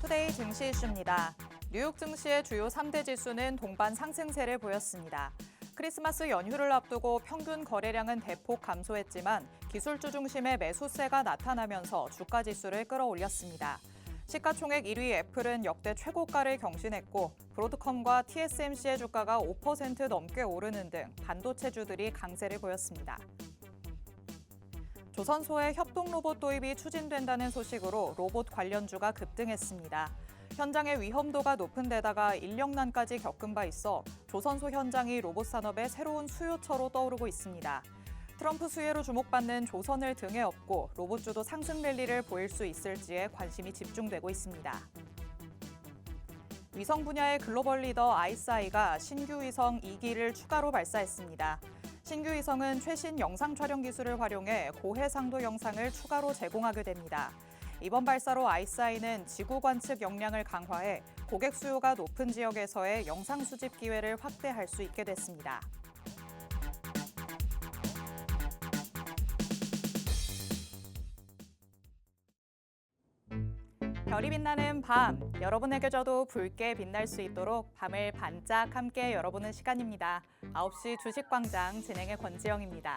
투데이 증시 이슈입니다. 뉴욕 증시의 주요 3대 지수는 동반 상승세를 보였습니다. 크리스마스 연휴를 앞두고 평균 거래량은 대폭 감소했지만 기술주 중심의 매수세가 나타나면서 주가 지수를 끌어올렸습니다. 시가총액 1위 애플은 역대 최고가를 경신했고 브로드컴과 TSMC의 주가가 5% 넘게 오르는 등 반도체주들이 강세를 보였습니다. 조선소에 협동 로봇 도입이 추진된다는 소식으로 로봇 관련주가 급등했습니다. 현장의 위험도가 높은 데다가 인력난까지 겪은 바 있어 조선소 현장이 로봇 산업의 새로운 수요처로 떠오르고 있습니다. 트럼프 수혜로 주목받는 조선을 등에 업고 로봇주도 상승 랠리를 보일 수 있을지에 관심이 집중되고 있습니다. 위성 분야의 글로벌 리더 ICEY가 신규 위성 2기를 추가로 발사했습니다. 신규 위성은 최신 영상 촬영 기술을 활용해 고해상도 영상을 추가로 제공하게 됩니다. 이번 발사로 ICEY는 지구 관측 역량을 강화해 고객 수요가 높은 지역에서의 영상 수집 기회를 확대할 수 있게 됐습니다. 별이 빛나는 밤, 여러분에게저도 붉게 빛날 수 있도록 밤을 반짝 함께 열어보는 시간입니다. 9시 주식광장 진행의 권지영입니다.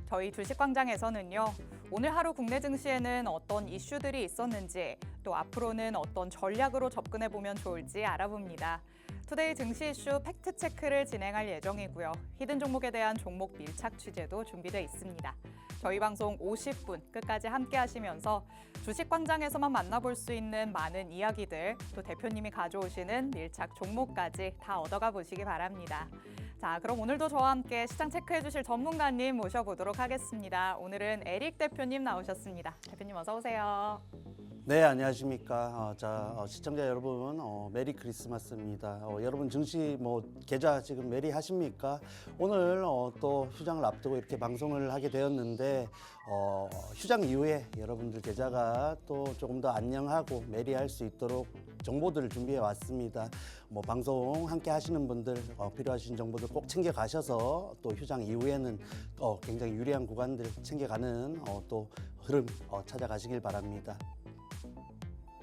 저희 주식광장에서는요, 오늘 하루 국내 증시에는 어떤 이슈들이 있었는지, 또 앞으로는 어떤 전략으로 접근해보면 좋을지 알아봅니다. 투데이 증시 이슈 팩트체크를 진행할 예정이고요. 히든 종목에 대한 종목 밀착 취재도 준비되어 있습니다. 저희 방송 50분 끝까지 함께 하시면서 주식광장에서만 만나볼 수 있는 많은 이야기들, 또 대표님이 가져오시는 밀착 종목까지 다 얻어가 보시기 바랍니다. 자, 그럼 오늘도 저와 함께 시장 체크해 주실 전문가님 모셔보도록 하겠습니다. 오늘은 에릭 대표님 나오셨습니다. 대표님 어서 오세요. 네, 안녕하십니까. 시청자 여러분, 메리 크리스마스입니다. 여러분 증시 계좌 지금 메리 하십니까? 오늘 또 휴장을 앞두고 이렇게 방송을 하게 되었는데 휴장 이후에 여러분들 계좌가 또 조금 더 안녕하고 메리할 수 있도록 정보들을 준비해 왔습니다. 방송 함께 하시는 분들 필요하신 정보들 꼭 챙겨 가셔서 또 휴장 이후에는 굉장히 유리한 구간들 챙겨가는 또 흐름 찾아가시길 바랍니다.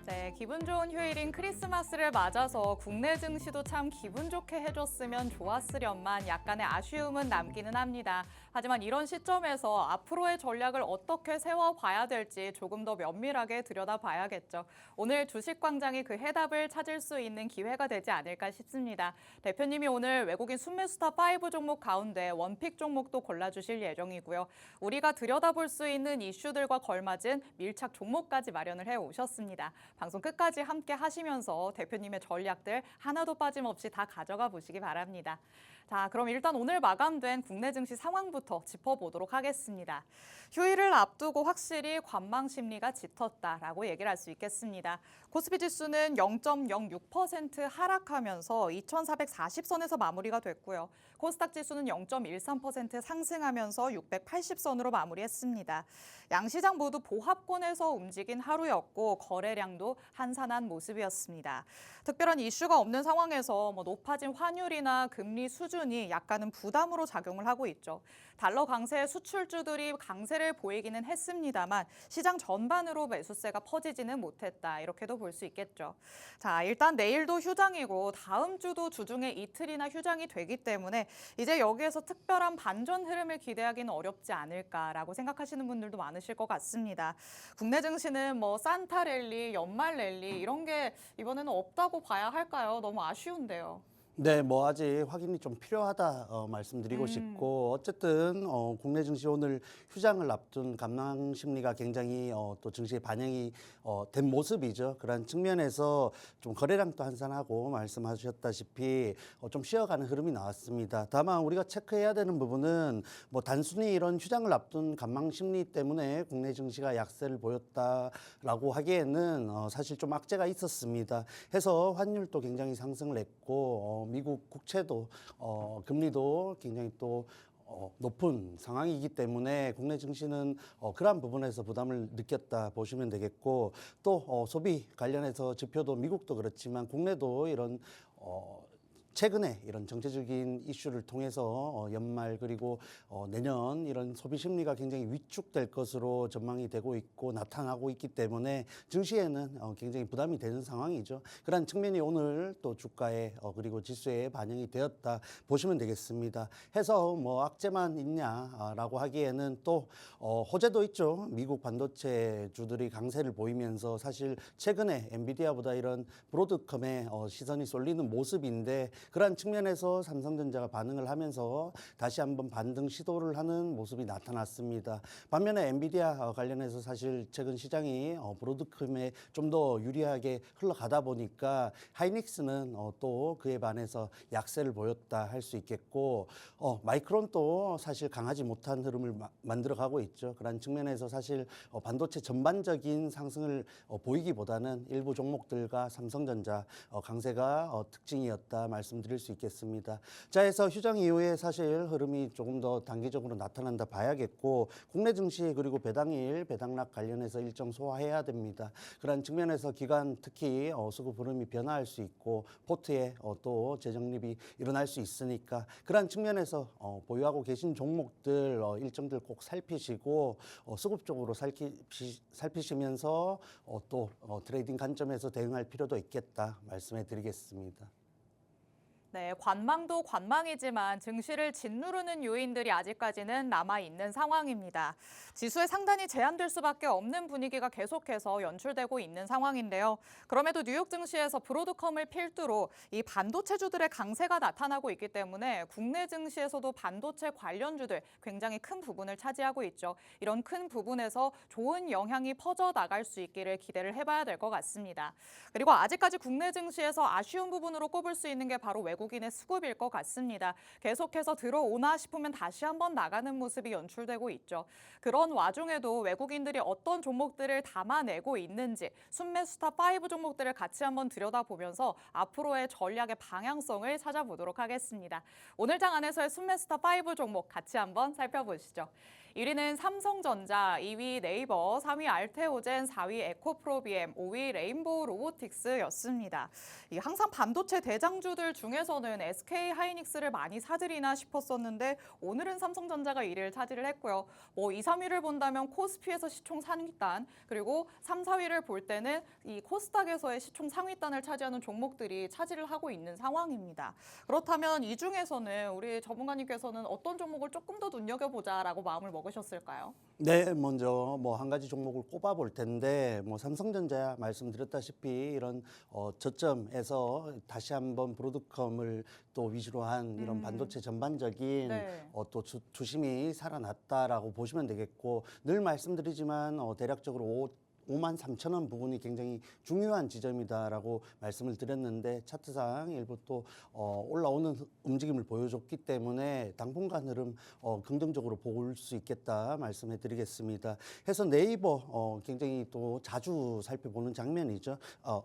네, 기분 좋은 휴일인 크리스마스를 맞아서 국내 증시도 참 기분 좋게 해줬으면 좋았으련만 약간의 아쉬움은 남기는 합니다. 하지만 이런 시점에서 앞으로의 전략을 어떻게 세워봐야 될지 조금 더 면밀하게 들여다봐야겠죠. 오늘 주식광장이 그 해답을 찾을 수 있는 기회가 되지 않을까 싶습니다. 대표님이 오늘 외국인 순매수탑 5 종목 가운데 원픽 종목도 골라주실 예정이고요. 우리가 들여다볼 수 있는 이슈들과 걸맞은 밀착 종목까지 마련을 해오셨습니다. 방송 끝까지 함께 하시면서 대표님의 전략들 하나도 빠짐없이 다 가져가 보시기 바랍니다. 자, 그럼 일단 오늘 마감된 국내 증시 상황부터 짚어보도록 하겠습니다. 휴일을 앞두고 확실히 관망 심리가 짙었다라고 얘기를 할 수 있겠습니다. 코스피 지수는 0.06% 하락하면서 2440선에서 마무리가 됐고요. 코스닥 지수는 0.13% 상승하면서 680선으로 마무리했습니다. 양시장 모두 보합권에서 움직인 하루였고 거래량도 한산한 모습이었습니다. 특별한 이슈가 없는 상황에서 높아진 환율이나 금리 수준이 약간은 부담으로 작용을 하고 있죠. 달러 강세 수출주들이 강세를 보이기는 했습니다만 시장 전반으로 매수세가 퍼지지는 못했다. 이렇게도 볼 수 있겠죠. 자, 일단 내일도 휴장이고 다음 주도 주중에 이틀이나 휴장이 되기 때문에 이제 여기에서 특별한 반전 흐름을 기대하기는 어렵지 않을까라고 생각하시는 분들도 많으실 것 같습니다. 국내 증시는 산타 랠리, 연말 랠리 이런 게 이번에는 없다고 봐야 할까요? 너무 아쉬운데요. 네, 아직 확인이 좀 필요하다 말씀드리고 싶고 어쨌든 국내 증시 오늘 휴장을 앞둔 감랑 심리가 굉장히 또 증시에 반영이 된 모습이죠. 그런 측면에서 좀 거래량도 한산하고 말씀하셨다시피 좀 쉬어가는 흐름이 나왔습니다. 다만 우리가 체크해야 되는 부분은 단순히 이런 휴장을 앞둔 감망 심리 때문에 국내 증시가 약세를 보였다라고 하기에는 사실 좀 악재가 있었습니다. 해서 환율도 굉장히 상승을 했고 미국 국채도 금리도 굉장히 또 높은 상황이기 때문에 국내 증시는 그러한 부분에서 부담을 느꼈다 보시면 되겠고 또 소비 관련해서 지표도 미국도 그렇지만 국내도 이런 최근에 이런 정체적인 이슈를 통해서 연말 그리고 내년 이런 소비 심리가 굉장히 위축될 것으로 전망이 되고 있고 나타나고 있기 때문에 증시에는 굉장히 부담이 되는 상황이죠. 그런 측면이 오늘 또 주가에 그리고 지수에 반영이 되었다 보시면 되겠습니다. 해서 뭐 악재만 있냐라고 하기에는 또 호재도 있죠. 미국 반도체주들이 강세를 보이면서 사실 최근에 엔비디아보다 이런 브로드컴에 시선이 쏠리는 모습인데 그러한 측면에서 삼성전자가 반응을 하면서 다시 한번 반등 시도를 하는 모습이 나타났습니다. 반면에 엔비디아 관련해서 사실 최근 시장이 브로드컴에 좀 더 유리하게 흘러가다 보니까 하이닉스는 또 그에 반해서 약세를 보였다 할 수 있겠고 마이크론도 사실 강하지 못한 흐름을 만들어가고 있죠. 그런 측면에서 사실 반도체 전반적인 상승을 보이기보다는 일부 종목들과 삼성전자 강세가 특징이었다 말씀드릴 수 있겠습니다. 자, 해서 휴장 이후에 사실 흐름이 조금 더 단기적으로 나타난다 봐야겠고 국내 증시 그리고 배당일, 배당락 관련해서 일정 소화해야 됩니다. 그런 측면에서 기관 특히 수급 흐름이 변화할 수 있고 포트에 또 재정립이 일어날 수 있으니까 그런 측면에서 보유하고 계신 종목들 일정들 꼭 살피시고 수급적으로 살피시면서 또 트레이딩 관점에서 대응할 필요도 있겠다 말씀해 드리겠습니다. 네, 관망도 관망이지만 증시를 짓누르는 요인들이 아직까지는 남아있는 상황입니다. 지수의 상단이 제한될 수밖에 없는 분위기가 계속해서 연출되고 있는 상황인데요. 그럼에도 뉴욕 증시에서 브로드컴을 필두로 이 반도체주들의 강세가 나타나고 있기 때문에 국내 증시에서도 반도체 관련주들 굉장히 큰 부분을 차지하고 있죠. 이런 큰 부분에서 좋은 영향이 퍼져나갈 수 있기를 기대를 해봐야 될 것 같습니다. 그리고 아직까지 국내 증시에서 아쉬운 부분으로 꼽을 수 있는 게 바로 외국인의 수급일 것 같습니다. 계속해서 들어오나 싶으면 다시 한번 나가는 모습이 연출되고 있죠. 그런 와중에도 외국인들이 어떤 종목들을 담아내고 있는지 순매수탑 5 종목들을 같이 한번 들여다보면서 앞으로의 전략의 방향성을 찾아보도록 하겠습니다. 오늘 장 안에서의 순매수탑 5 종목 같이 한번 살펴보시죠. 1위는 삼성전자, 2위 네이버, 3위 알테오젠, 4위 에코프로비엠, 5위 레인보우 로보틱스였습니다. 항상 반도체 대장주들 중에서는 SK 하이닉스를 많이 사들이나 싶었었는데 오늘은 삼성전자가 1위를 차지를 했고요. 2, 3위를 본다면 코스피에서 시총 상위단, 그리고 3, 4위를 볼 때는 이 코스닥에서의 시총 상위단을 차지하는 종목들이 차지를 하고 있는 상황입니다. 그렇다면 이 중에서는 우리 전문가님께서는 어떤 종목을 조금 더 눈여겨보자라고 마음을 먹으셨을까요? 네, 먼저 뭐 한 가지 종목을 꼽아볼 텐데 뭐 삼성전자 말씀드렸다시피 이런 저점에서 다시 한번 브로드컴을 또 위주로 한 이런 반도체 전반적인 네. 또 투심이 살아났다라고 보시면 되겠고 늘 말씀드리지만 대략적으로 5만 3천 원 부분이 굉장히 중요한 지점이다라고 말씀을 드렸는데 차트상 일부 또 올라오는 움직임을 보여줬기 때문에 당분간 흐름 긍정적으로 볼 수 있겠다 말씀해 드리겠습니다. 해서 네이버 굉장히 또 자주 살펴보는 장면이죠.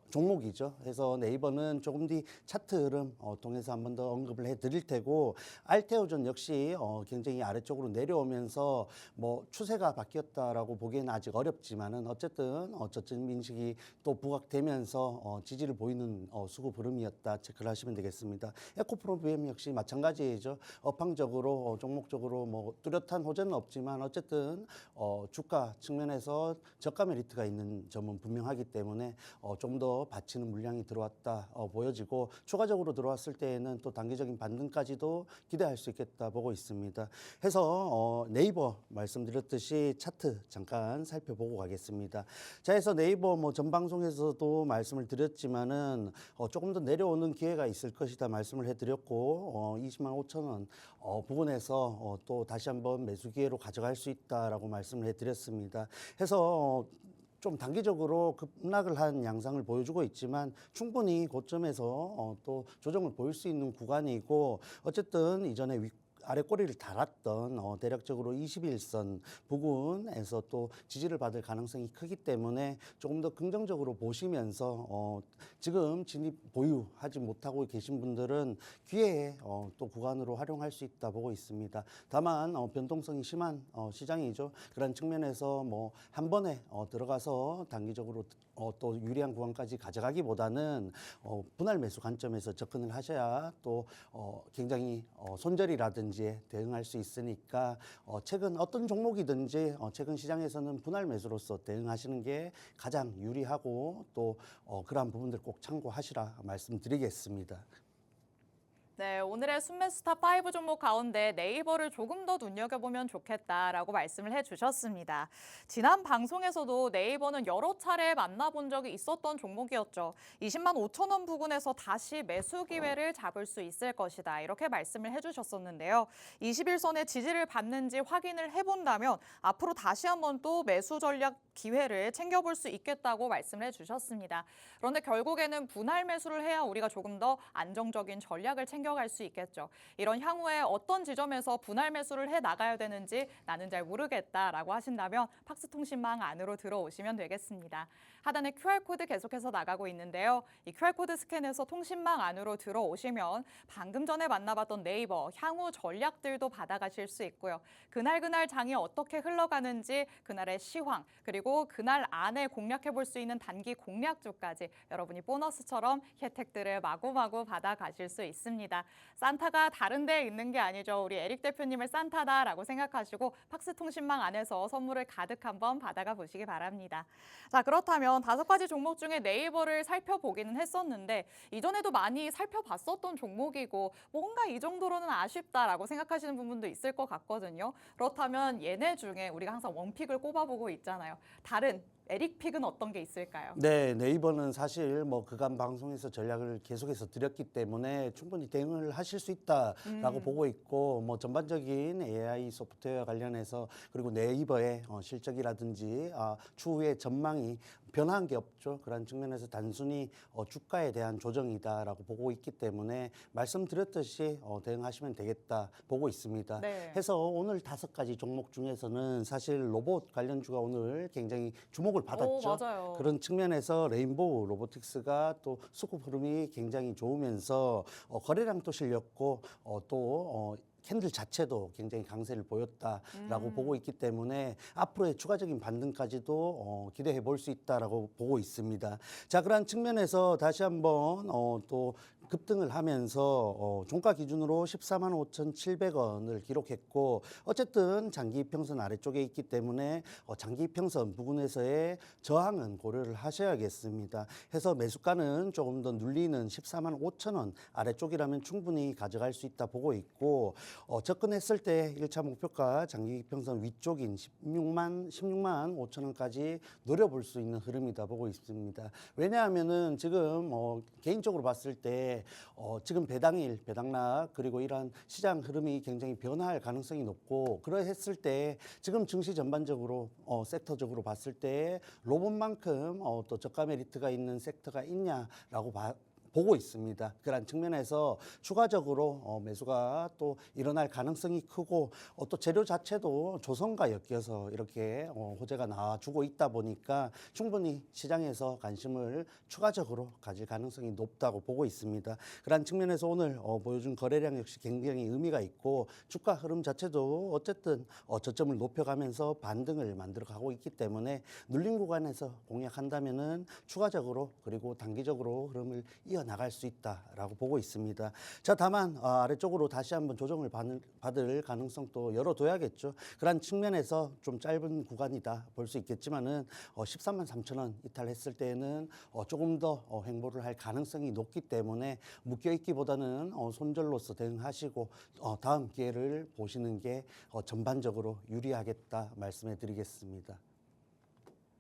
종목이죠. 해서 네이버는 조금 뒤 차트 흐름 통해서 한 번 더 언급을 해 드릴 테고 알테오전 역시 굉장히 아래쪽으로 내려오면서 뭐 추세가 바뀌었다라고 보기에는 아직 어렵지만은 어쨌든 저점 인식이 또 부각되면서 지지를 보이는 수급 흐름이었다 체크를 하시면 되겠습니다. 에코프로비엠 역시 마찬가지이죠. 업황적으로 종목적으로 뭐 뚜렷한 호재는 없지만 어쨌든 주가 측면에서 저가 메리트가 있는 점은 분명하기 때문에 좀 더 받치는 물량이 들어왔다 보여지고 추가적으로 들어왔을 때에는 또 단기적인 반등까지도 기대할 수 있겠다 보고 있습니다. 해서 네이버 말씀드렸듯이 차트 잠깐 살펴보고 가겠습니다. 자, 해서 네이버 뭐 전 방송에서도 말씀을 드렸지만은 조금 더 내려오는 기회가 있을 것이다 말씀을 해드렸고 20만 5천 원 부분에서 또 다시 한번 매수 기회로 가져갈 수 있다라고 말씀을 해드렸습니다. 해서 좀 단기적으로 급락을 한 양상을 보여주고 있지만 충분히 고점에서 또 조정을 보일 수 있는 구간이고 어쨌든 이전에 아래 꼬리를 달았던 대략적으로 21선 부근에서 또 지지를 받을 가능성이 크기 때문에 조금 더 긍정적으로 보시면서 지금 진입 보유하지 못하고 계신 분들은 기회에 또 구간으로 활용할 수 있다 보고 있습니다. 다만 변동성이 심한 시장이죠. 그런 측면에서 뭐 한 번에 들어가서 단기적으로 또 유리한 구간까지 가져가기보다는 분할 매수 관점에서 접근을 하셔야 또 굉장히 손절이라든지 대응할 수 있으니까 최근 어떤 종목이든지 최근 시장에서는 분할 매수로서 대응하시는 게 가장 유리하고 또 그러한 부분들 꼭 참고하시라 말씀드리겠습니다. 네, 오늘의 순매수탑 5 종목 가운데 네이버를 조금 더 눈여겨보면 좋겠다라고 말씀을 해주셨습니다. 지난 방송에서도 네이버는 여러 차례 만나본 적이 있었던 종목이었죠. 20만 5천 원 부근에서 다시 매수 기회를 잡을 수 있을 것이다. 이렇게 말씀을 해주셨었는데요. 21선의 지지를 받는지 확인을 해본다면 앞으로 다시 한번 또 매수 전략 기회를 챙겨볼 수 있겠다고 말씀을 해주셨습니다. 그런데 결국에는 분할 매수를 해야 우리가 조금 더 안정적인 전략을 챙겨갈 수 있겠죠. 이런 향후에 어떤 지점에서 분할 매수를 해 나가야 되는지 나는 잘 모르겠다라고 하신다면 팍스통신망 안으로 들어오시면 되겠습니다. 하단에 QR코드 계속해서 나가고 있는데요. 이 QR코드 스캔해서 통신망 안으로 들어오시면 방금 전에 만나봤던 네이버 향후 전략들도 받아가실 수 있고요. 그날 장이 어떻게 흘러가는지 그날의 시황 그리고 그날 안에 공략해 볼 수 있는 단기 공략주까지 여러분이 보너스처럼 혜택들을 마구마구 받아가실 수 있습니다. 산타가 다른 데에 있는 게 아니죠. 우리 에릭 대표님을 산타다라고 생각하시고 팍스통신망 안에서 선물을 가득 한번 받아가 보시기 바랍니다. 자, 그렇다면 5가지 종목 중에 네이버를 살펴보기는 했었는데 이전에도 많이 살펴봤었던 종목이고 뭔가 이 정도로는 아쉽다라고 생각하시는 부분도 있을 것 같거든요. 그렇다면 얘네 중에 우리가 항상 원픽을 꼽아보고 있잖아요. 다른 에릭픽은 어떤 게 있을까요? 네, 네이버는 사실 뭐 그간 방송에서 전략을 계속해서 드렸기 때문에 충분히 대응을 하실 수 있다라고 보고 있고 뭐 전반적인 AI 소프트웨어 관련해서 그리고 네이버의 실적이라든지 추후의 전망이 변한 게 없죠. 그런 측면에서 단순히 주가에 대한 조정이다라고 보고 있기 때문에 말씀드렸듯이 대응하시면 되겠다 보고 있습니다. 네. 해서 오늘 5가지 종목 중에서는 사실 로봇 관련주가 오늘 굉장히 주목을 받았죠. 맞아요. 그런 측면에서 레인보우 로보틱스가 또 수급 흐름이 굉장히 좋으면서 거래량도 실렸고 또 캔들 자체도 굉장히 강세를 보였다라고 보고 있기 때문에 앞으로의 추가적인 반등까지도 기대해 볼 수 있다라고 보고 있습니다. 자, 그런 측면에서 다시 한번 또 급등을 하면서 종가 기준으로 14만 5,700원을 기록했고 어쨌든 장기 이평선 아래쪽에 있기 때문에 장기 이평선 부근에서의 저항은 고려를 하셔야겠습니다. 해서 매수가는 조금 더 눌리는 14만 5천 원 아래쪽이라면 충분히 가져갈 수 있다 보고 있고 접근했을 때 1차 목표가 장기 이평선 위쪽인 16만 5천 원까지 노려볼 수 있는 흐름이다 보고 있습니다. 왜냐하면은 지금 개인적으로 봤을 때 지금 배당일, 배당락 그리고 이러한 시장 흐름이 굉장히 변화할 가능성이 높고 그러했을 때 지금 증시 전반적으로 섹터적으로 봤을 때 로봇만큼 또 저가 메리트가 있는 섹터가 있냐라고 보고 있습니다. 그런 측면에서 추가적으로 매수가 또 일어날 가능성이 크고 또 재료 자체도 조선과 엮여서 이렇게 호재가 나와주고 있다 보니까 충분히 시장에서 관심을 추가적으로 가질 가능성이 높다고 보고 있습니다. 그런 측면에서 오늘 보여준 거래량 역시 굉장히 의미가 있고 주가 흐름 자체도 어쨌든 저점을 높여가면서 반등을 만들어 가고 있기 때문에 눌린 구간에서 공략한다면은 추가적으로 그리고 단기적으로 흐름을 나갈 수 있다라고 보고 있습니다. 자, 다만 아래쪽으로 다시 한번 조정을 받을 가능성도 열어둬야겠죠. 그런 측면에서 좀 짧은 구간이다 볼 수 있겠지만은 13만 3천 원 이탈했을 때에는 조금 더 횡보를 할 가능성이 높기 때문에 묶여있기보다는 손절로서 대응하시고 다음 기회를 보시는 게 전반적으로 유리하겠다 말씀해 드리겠습니다.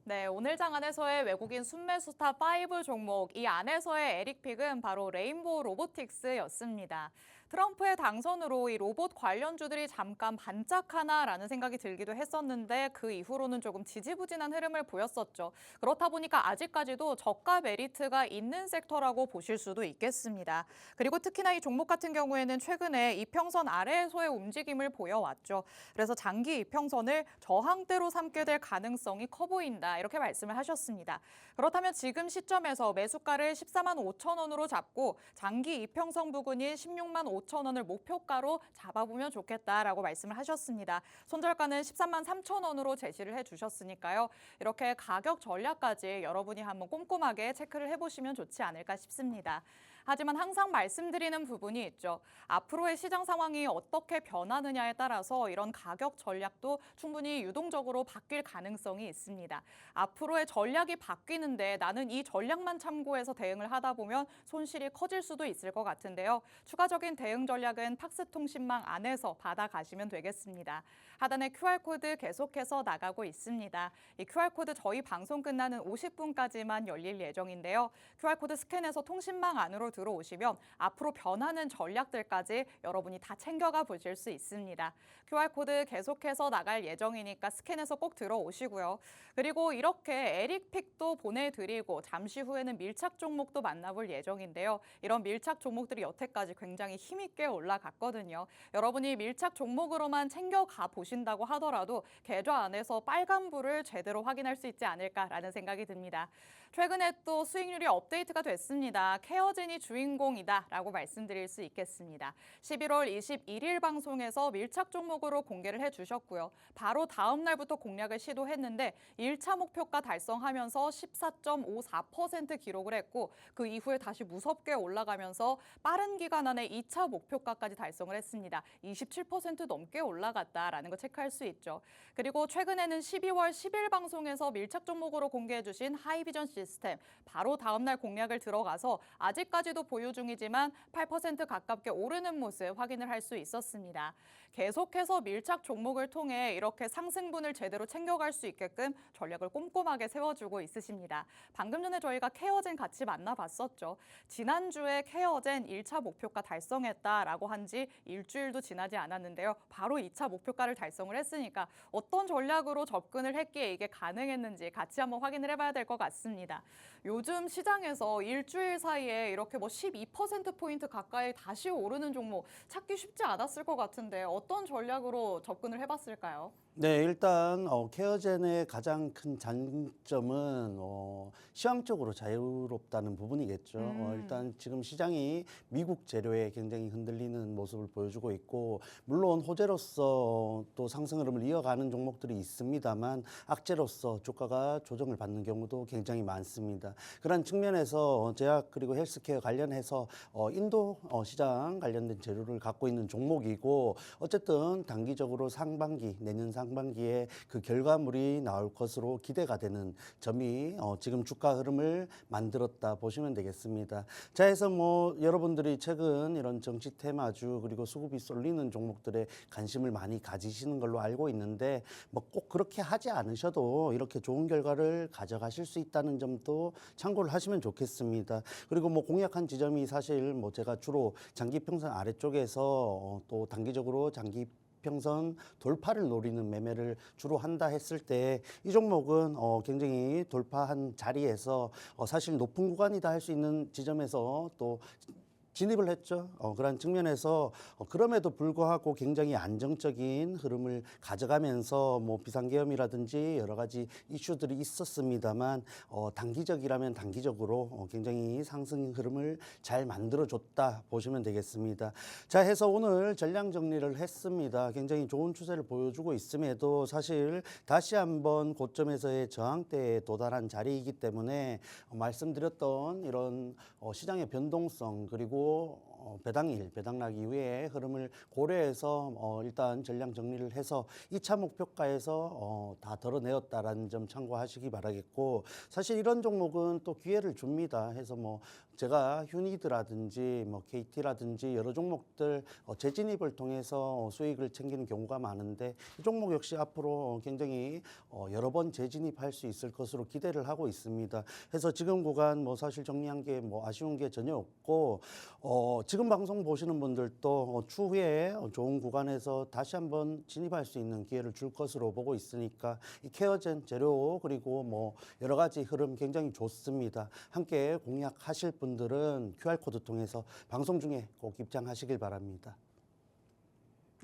네, 오늘 장 안에서의 외국인 순매수탑 5 종목, 이 안에서의 에릭픽은 바로 레인보우 로보틱스였습니다. 트럼프의 당선으로 이 로봇 관련주들이 잠깐 반짝하나라는 생각이 들기도 했었는데 그 이후로는 조금 지지부진한 흐름을 보였었죠. 그렇다 보니까 아직까지도 저가 메리트가 있는 섹터라고 보실 수도 있겠습니다. 그리고 특히나 이 종목 같은 경우에는 최근에 이평선 아래에서의 움직임을 보여왔죠. 그래서 장기 이평선을 저항대로 삼게 될 가능성이 커 보인다. 이렇게 말씀을 하셨습니다. 그렇다면 지금 시점에서 매수가를 14만 5천 원으로 잡고 장기 이평선 부근인 16만 5천 원을 목표가로 잡아보면 좋겠다라고 말씀을 하셨습니다. 손절가는 13만 3천 원으로 제시를 해주셨으니까요. 이렇게 가격 전략까지 여러분이 한번 꼼꼼하게 체크를 해보시면 좋지 않을까 싶습니다. 하지만 항상 말씀드리는 부분이 있죠. 앞으로의 시장 상황이 어떻게 변하느냐에 따라서 이런 가격 전략도 충분히 유동적으로 바뀔 가능성이 있습니다. 앞으로의 전략이 바뀌는데 나는 이 전략만 참고해서 대응을 하다 보면 손실이 커질 수도 있을 것 같은데요. 추가적인 대응 전략은 팍스통신망 안에서 받아가시면 되겠습니다. 하단에 QR코드 계속해서 나가고 있습니다. 이 QR코드 저희 방송 끝나는 50분까지만 열릴 예정인데요. QR코드 스캔해서 통신망 안으로 들어오시면 앞으로 변하는 전략들까지 여러분이 다 챙겨가 보실 수 있습니다. QR코드 계속해서 나갈 예정이니까 스캔해서 꼭 들어오시고요. 그리고 이렇게 에릭픽도 보내드리고 잠시 후에는 밀착 종목도 만나볼 예정인데요. 이런 밀착 종목들이 여태까지 굉장히 힘있게 올라갔거든요. 여러분이 밀착 종목으로만 챙겨가 보신다고 하더라도 계좌 안에서 빨간불을 제대로 확인할 수 있지 않을까라는 생각이 듭니다. 최근에 또 수익률이 업데이트가 됐습니다. 케어젠이 주인공이다라고 말씀드릴 수 있겠습니다. 11월 21일 방송에서 밀착 종목으로 공개를 해주셨고요. 바로 다음 날부터 공략을 시도했는데 1차 목표가 달성하면서 14.54% 기록을 했고 그 이후에 다시 무섭게 올라가면서 빠른 기간 안에 2차 목표가까지 달성을 했습니다. 27% 넘게 올라갔다라는 거 체크할 수 있죠. 그리고 최근에는 12월 10일 방송에서 밀착 종목으로 공개해 주신 하이비전 시스템 바로 다음 날 공략을 들어가서 아직까지도 보유 중이지만 8% 가깝게 오르는 모습 확인을 할 수 있었습니다. 계속해서 밀착 종목을 통해 이렇게 상승분을 제대로 챙겨갈 수 있게끔 전략을 꼼꼼하게 세워주고 있으십니다. 방금 전에 저희가 케어젠 같이 만나봤었죠. 지난주에 케어젠 1차 목표가 달성했다라고 한 지 일주일도 지나지 않았는데요. 바로 2차 목표가를 달성을 했으니까 어떤 전략으로 접근을 했기에 이게 가능했는지 같이 한번 확인을 해봐야 될 것 같습니다. 요즘 시장에서 일주일 사이에 이렇게 뭐 12%포인트 가까이 다시 오르는 종목 찾기 쉽지 않았을 것 같은데 어떤 전략으로 접근을 해봤을까요? 네, 일단 케어젠의 가장 큰 장점은 시황적으로 자유롭다는 부분이겠죠. 일단 지금 시장이 미국 재료에 굉장히 흔들리는 모습을 보여주고 있고 물론 호재로서 또 상승 흐름을 이어가는 종목들이 있습니다만 악재로서 주가가 조정을 받는 경우도 굉장히 많습니다. 그런 측면에서 제약 그리고 헬스케어 관련해서 인도 시장 관련된 재료를 갖고 있는 종목이고 어쨌든 단기적으로 상반기 내년 상반기에 그 결과물이 나올 것으로 기대가 되는 점이 지금 주가 흐름을 만들었다 보시면 되겠습니다. 자, 해서 뭐 여러분들이 최근 이런 정치 테마주 그리고 수급이 쏠리는 종목들에 관심을 많이 가지시는 걸로 알고 있는데 뭐 꼭 그렇게 하지 않으셔도 이렇게 좋은 결과를 가져가실 수 있다는 점도 참고를 하시면 좋겠습니다. 그리고 뭐 공략한 지점이 사실 뭐 제가 주로 장기평선 아래쪽에서 또 단기적으로 장기평선 돌파를 노리는 매매를 주로 한다 했을 때 이 종목은 굉장히 돌파한 자리에서 사실 높은 구간이다 할 수 있는 지점에서 또 진입을 했죠. 그런 측면에서 그럼에도 불구하고 굉장히 안정적인 흐름을 가져가면서 뭐 비상계엄이라든지 여러 가지 이슈들이 있었습니다만 단기적이라면 단기적으로 굉장히 상승 흐름을 잘 만들어줬다 보시면 되겠습니다. 자, 해서 오늘 전량 정리를 했습니다. 굉장히 좋은 추세를 보여주고 있음에도 사실 다시 한번 고점에서의 저항대에 도달한 자리이기 때문에 말씀드렸던 이런 시장의 변동성 그리고 배당일, 배당락 이후에 흐름을 고려해서 일단 전량 정리를 해서 2차 목표가에서 다 덜어내었다라는 점 참고하시기 바라겠고 사실 이런 종목은 또 기회를 줍니다. 해서 뭐 제가 휴니드라든지 뭐 KT라든지 여러 종목들 재진입을 통해서 수익을 챙기는 경우가 많은데 이 종목 역시 앞으로 굉장히 여러 번 재진입할 수 있을 것으로 기대를 하고 있습니다. 그래서 지금 구간 뭐 사실 정리한 게 뭐 아쉬운 게 전혀 없고 지금 방송 보시는 분들도 추후에 좋은 구간에서 다시 한번 진입할 수 있는 기회를 줄 것으로 보고 있으니까 이 케어젠 재료 그리고 뭐 여러 가지 흐름 굉장히 좋습니다. 함께 공략하실 분들은 QR코드 통해서 방송 중에 꼭 입장하시길 바랍니다.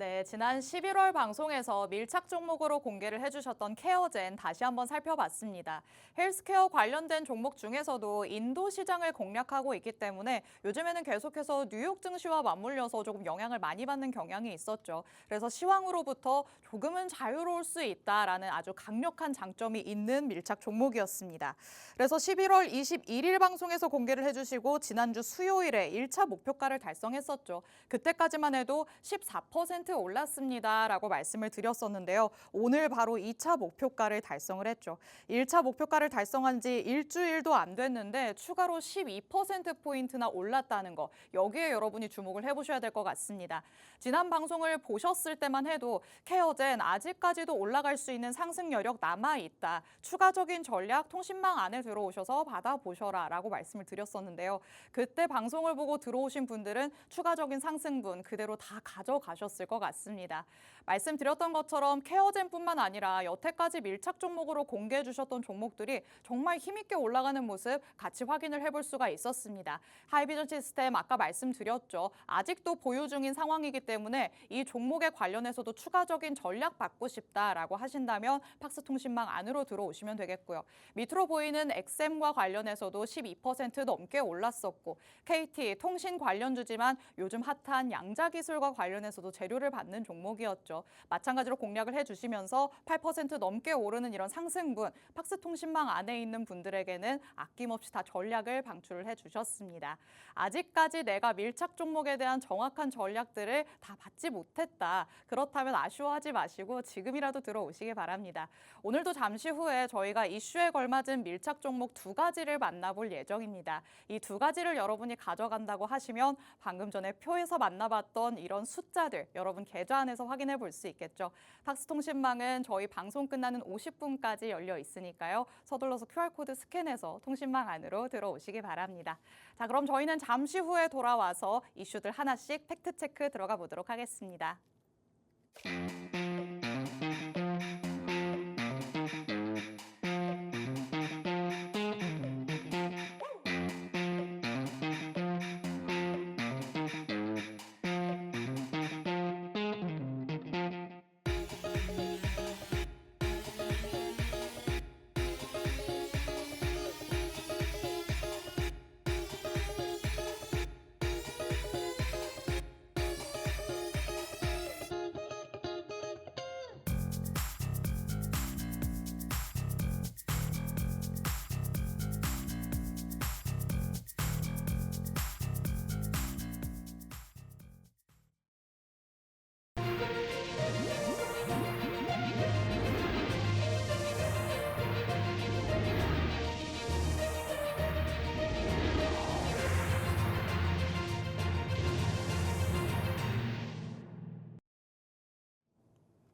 네, 지난 11월 방송에서 밀착 종목으로 공개를 해주셨던 케어젠 다시 한번 살펴봤습니다. 헬스케어 관련된 종목 중에서도 인도 시장을 공략하고 있기 때문에 요즘에는 계속해서 뉴욕 증시와 맞물려서 조금 영향을 많이 받는 경향이 있었죠. 그래서 시황으로부터 조금은 자유로울 수 있다라는 아주 강력한 장점이 있는 밀착 종목이었습니다. 그래서 11월 21일 방송에서 공개를 해주시고 지난주 수요일에 1차 목표가를 달성했었죠. 그때까지만 해도 14% 올랐습니다라고 말씀을 드렸었는데요. 오늘 바로 2차 목표가를 달성을 했죠. 1차 목표가를 달성한 지 일주일도 안 됐는데 추가로 12%포인트나 올랐다는 거. 여기에 여러분이 주목을 해보셔야 될 것 같습니다. 지난 방송을 보셨을 때만 해도 케어젠 아직까지도 올라갈 수 있는 상승 여력 남아있다. 추가적인 전략 통신망 안에 들어오셔서 받아보셔라 라고 말씀을 드렸었는데요. 그때 방송을 보고 들어오신 분들은 추가적인 상승분 그대로 다 가져가셨을 것 같습니다. 말씀드렸던 것처럼 케어젠뿐만 아니라 여태까지 밀착 종목으로 공개해 주셨던 종목들이 정말 힘있게 올라가는 모습 같이 확인을 해볼 수가 있었습니다. 하이비전 시스템 아까 말씀드렸죠. 아직도 보유 중인 상황이기 때문에 이 종목에 관련해서도 추가적인 전략 받고 싶다라고 하신다면 팍스통신망 안으로 들어오시면 되겠고요. 밑으로 보이는 엑셈과 관련해서도 12% 넘게 올랐었고 KT 통신 관련주지만 요즘 핫한 양자기술과 관련해서도 재료를 받는 종목이었죠. 마찬가지로 공략을 해주시면서 8% 넘게 오르는 이런 상승분, 팍스통신망 안에 있는 분들에게는 아낌없이 다 전략을 방출을 해주셨습니다. 아직까지 내가 밀착 종목에 대한 정확한 전략들을 다 받지 못했다. 그렇다면 아쉬워하지 마시고 지금이라도 들어오시기 바랍니다. 오늘도 잠시 후에 저희가 이슈에 걸맞은 밀착 종목 2가지를 만나볼 예정입니다. 이 2가지를 여러분이 가져간다고 하시면 방금 전에 표에서 만나봤던 이런 숫자들 여러분 계좌 안에서 확인해 볼 수 있겠죠. 팍스통신망은 저희 방송 끝나는 50분까지 열려 있으니까요. 서둘러서 QR코드 스캔해서 통신망 안으로 들어오시기 바랍니다. 자, 그럼 저희는 잠시 후에 돌아와서 이슈들 하나씩 팩트체크 들어가 보도록 하겠습니다.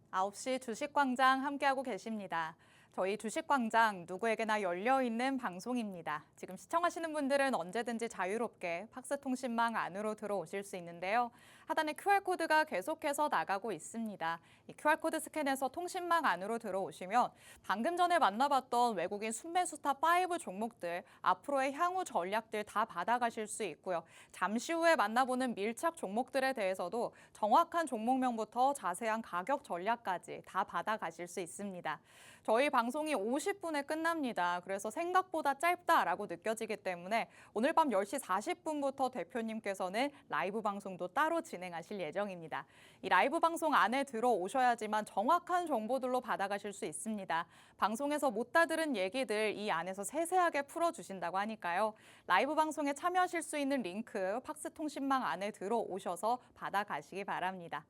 아홉 시 주식광장 함께하고 계십니다. 저희 주식광장 누구에게나 열려있는 방송입니다. 지금 시청하시는 분들은 언제든지 자유롭게 팍스통신망 안으로 들어오실 수 있는데요. 하단에 QR코드가 계속해서 나가고 있습니다. 이 QR코드 스캔해서 통신망 안으로 들어오시면 방금 전에 만나봤던 외국인 순매수타 5 종목들, 앞으로의 향후 전략들 다 받아가실 수 있고요. 잠시 후에 만나보는 밀착 종목들에 대해서도 정확한 종목명부터 자세한 가격 전략까지 다 받아가실 수 있습니다. 저희 방송이 50분에 끝납니다. 그래서 생각보다 짧다라고 느껴지기 때문에 오늘 밤 10시 40분부터 대표님께서는 라이브 방송도 따로 진행하실 예정입니다. 이 라이브 방송 안에 들어오셔야지만 정확한 정보들로 받아가실 수 있습니다. 방송에서 못 다 들은 얘기들 이 안에서 세세하게 풀어주신다고 하니까요. 라이브 방송에 참여하실 수 있는 링크 팍스통신망 안에 들어오셔서 받아가시기 바랍니다.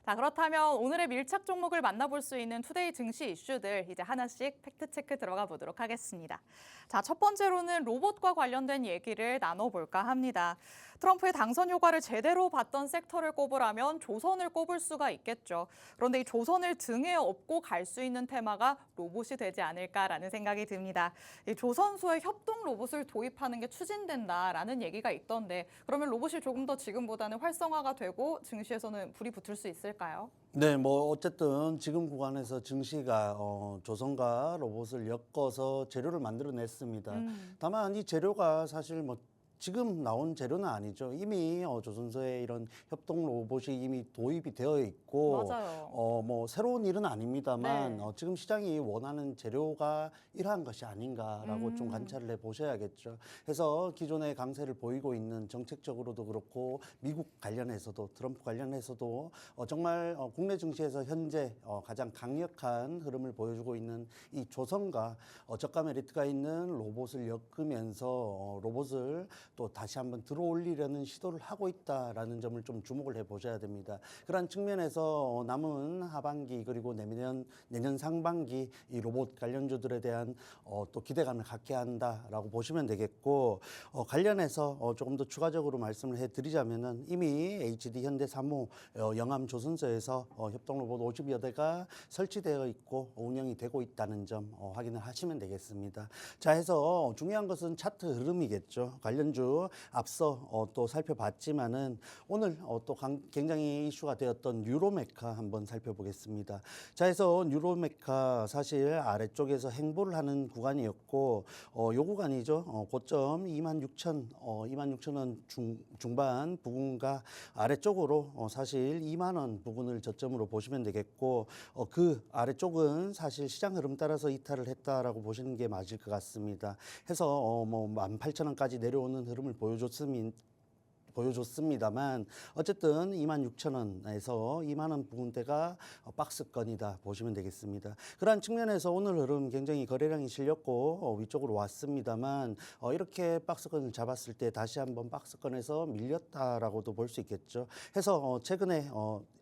자, 그렇다면 오늘의 밀착 종목을 만나볼 수 있는 투데이 증시 이슈들 이제 하나씩 팩트체크 들어가 보도록 하겠습니다. 자, 첫 번째로는 로봇과 관련된 얘기를 나눠볼까 합니다. 트럼프의 당선 효과를 제대로 봤던 섹터를 꼽으라면 조선을 꼽을 수가 있겠죠. 그런데 이 조선을 등에 업고 갈 수 있는 테마가 로봇이 되지 않을까라는 생각이 듭니다. 이 조선소에 협동 로봇을 도입하는 게 추진된다라는 얘기가 있던데 그러면 로봇이 조금 더 지금보다는 활성화가 되고 증시에서는 불이 붙을 수 있을까요? 네, 뭐 어쨌든 지금 구간에서 증시가 조선과 로봇을 엮어서 재료를 만들어냈습니다. 다만 이 재료가 사실 뭐 지금 나온 재료는 아니죠. 이미 조선소에 이런 협동 로봇이 이미 도입이 되어 있고 맞아요. 뭐 새로운 일은 아닙니다만 네. 지금 시장이 원하는 재료가 이러한 것이 아닌가라고 좀 관찰을 해보셔야겠죠. 그래서 기존의 강세를 보이고 있는 정책적으로도 그렇고 미국 관련해서도 트럼프 관련해서도 정말 국내 증시에서 현재 가장 강력한 흐름을 보여주고 있는 이 조선과 저가 메리트가 있는 로봇을 엮으면서 로봇을 또 다시 한번 들어올리려는 시도를 하고 있다라는 점을 좀 주목을 해보셔야 됩니다. 그런 측면에서 남은 하반기 그리고 내년 상반기 이 로봇 관련주들에 대한 또 기대감을 갖게 한다라고 보시면 되겠고 관련해서 조금 더 추가적으로 말씀을 해드리자면은 이미 HD 현대사무 영암 조선소에서 협동 로봇 50여 대가 설치되어 있고 운영이 되고 있다는 점 확인을 하시면 되겠습니다. 자, 해서 중요한 것은 차트 흐름이겠죠. 관련주 앞서 또 살펴봤지만은 오늘 또 굉장히 이슈가 되었던 유로메카 한번 살펴보겠습니다. 자, 해서 유로메카 사실 아래쪽에서 행보를 하는 구간이었고 요 구간이죠. 고점 26,000원 중반 부근과 아래쪽으로 사실 2만 원 부근을 저점으로 보시면 되겠고 그 아래쪽은 사실 시장 흐름 따라서 이탈을 했다라고 보시는 게 맞을 것 같습니다. 해서 뭐 18,000원까지 내려오는 흐름을 보여줬습니다만 어쨌든 26,000원에서 2만 원 부근대가 박스권이다 보시면 되겠습니다. 그러한 측면에서 오늘 흐름 굉장히 거래량이 실렸고 위쪽으로 왔습니다만 이렇게 박스권을 잡았을 때 다시 한번 박스권에서 밀렸다라고도 볼 수 있겠죠. 해서 최근에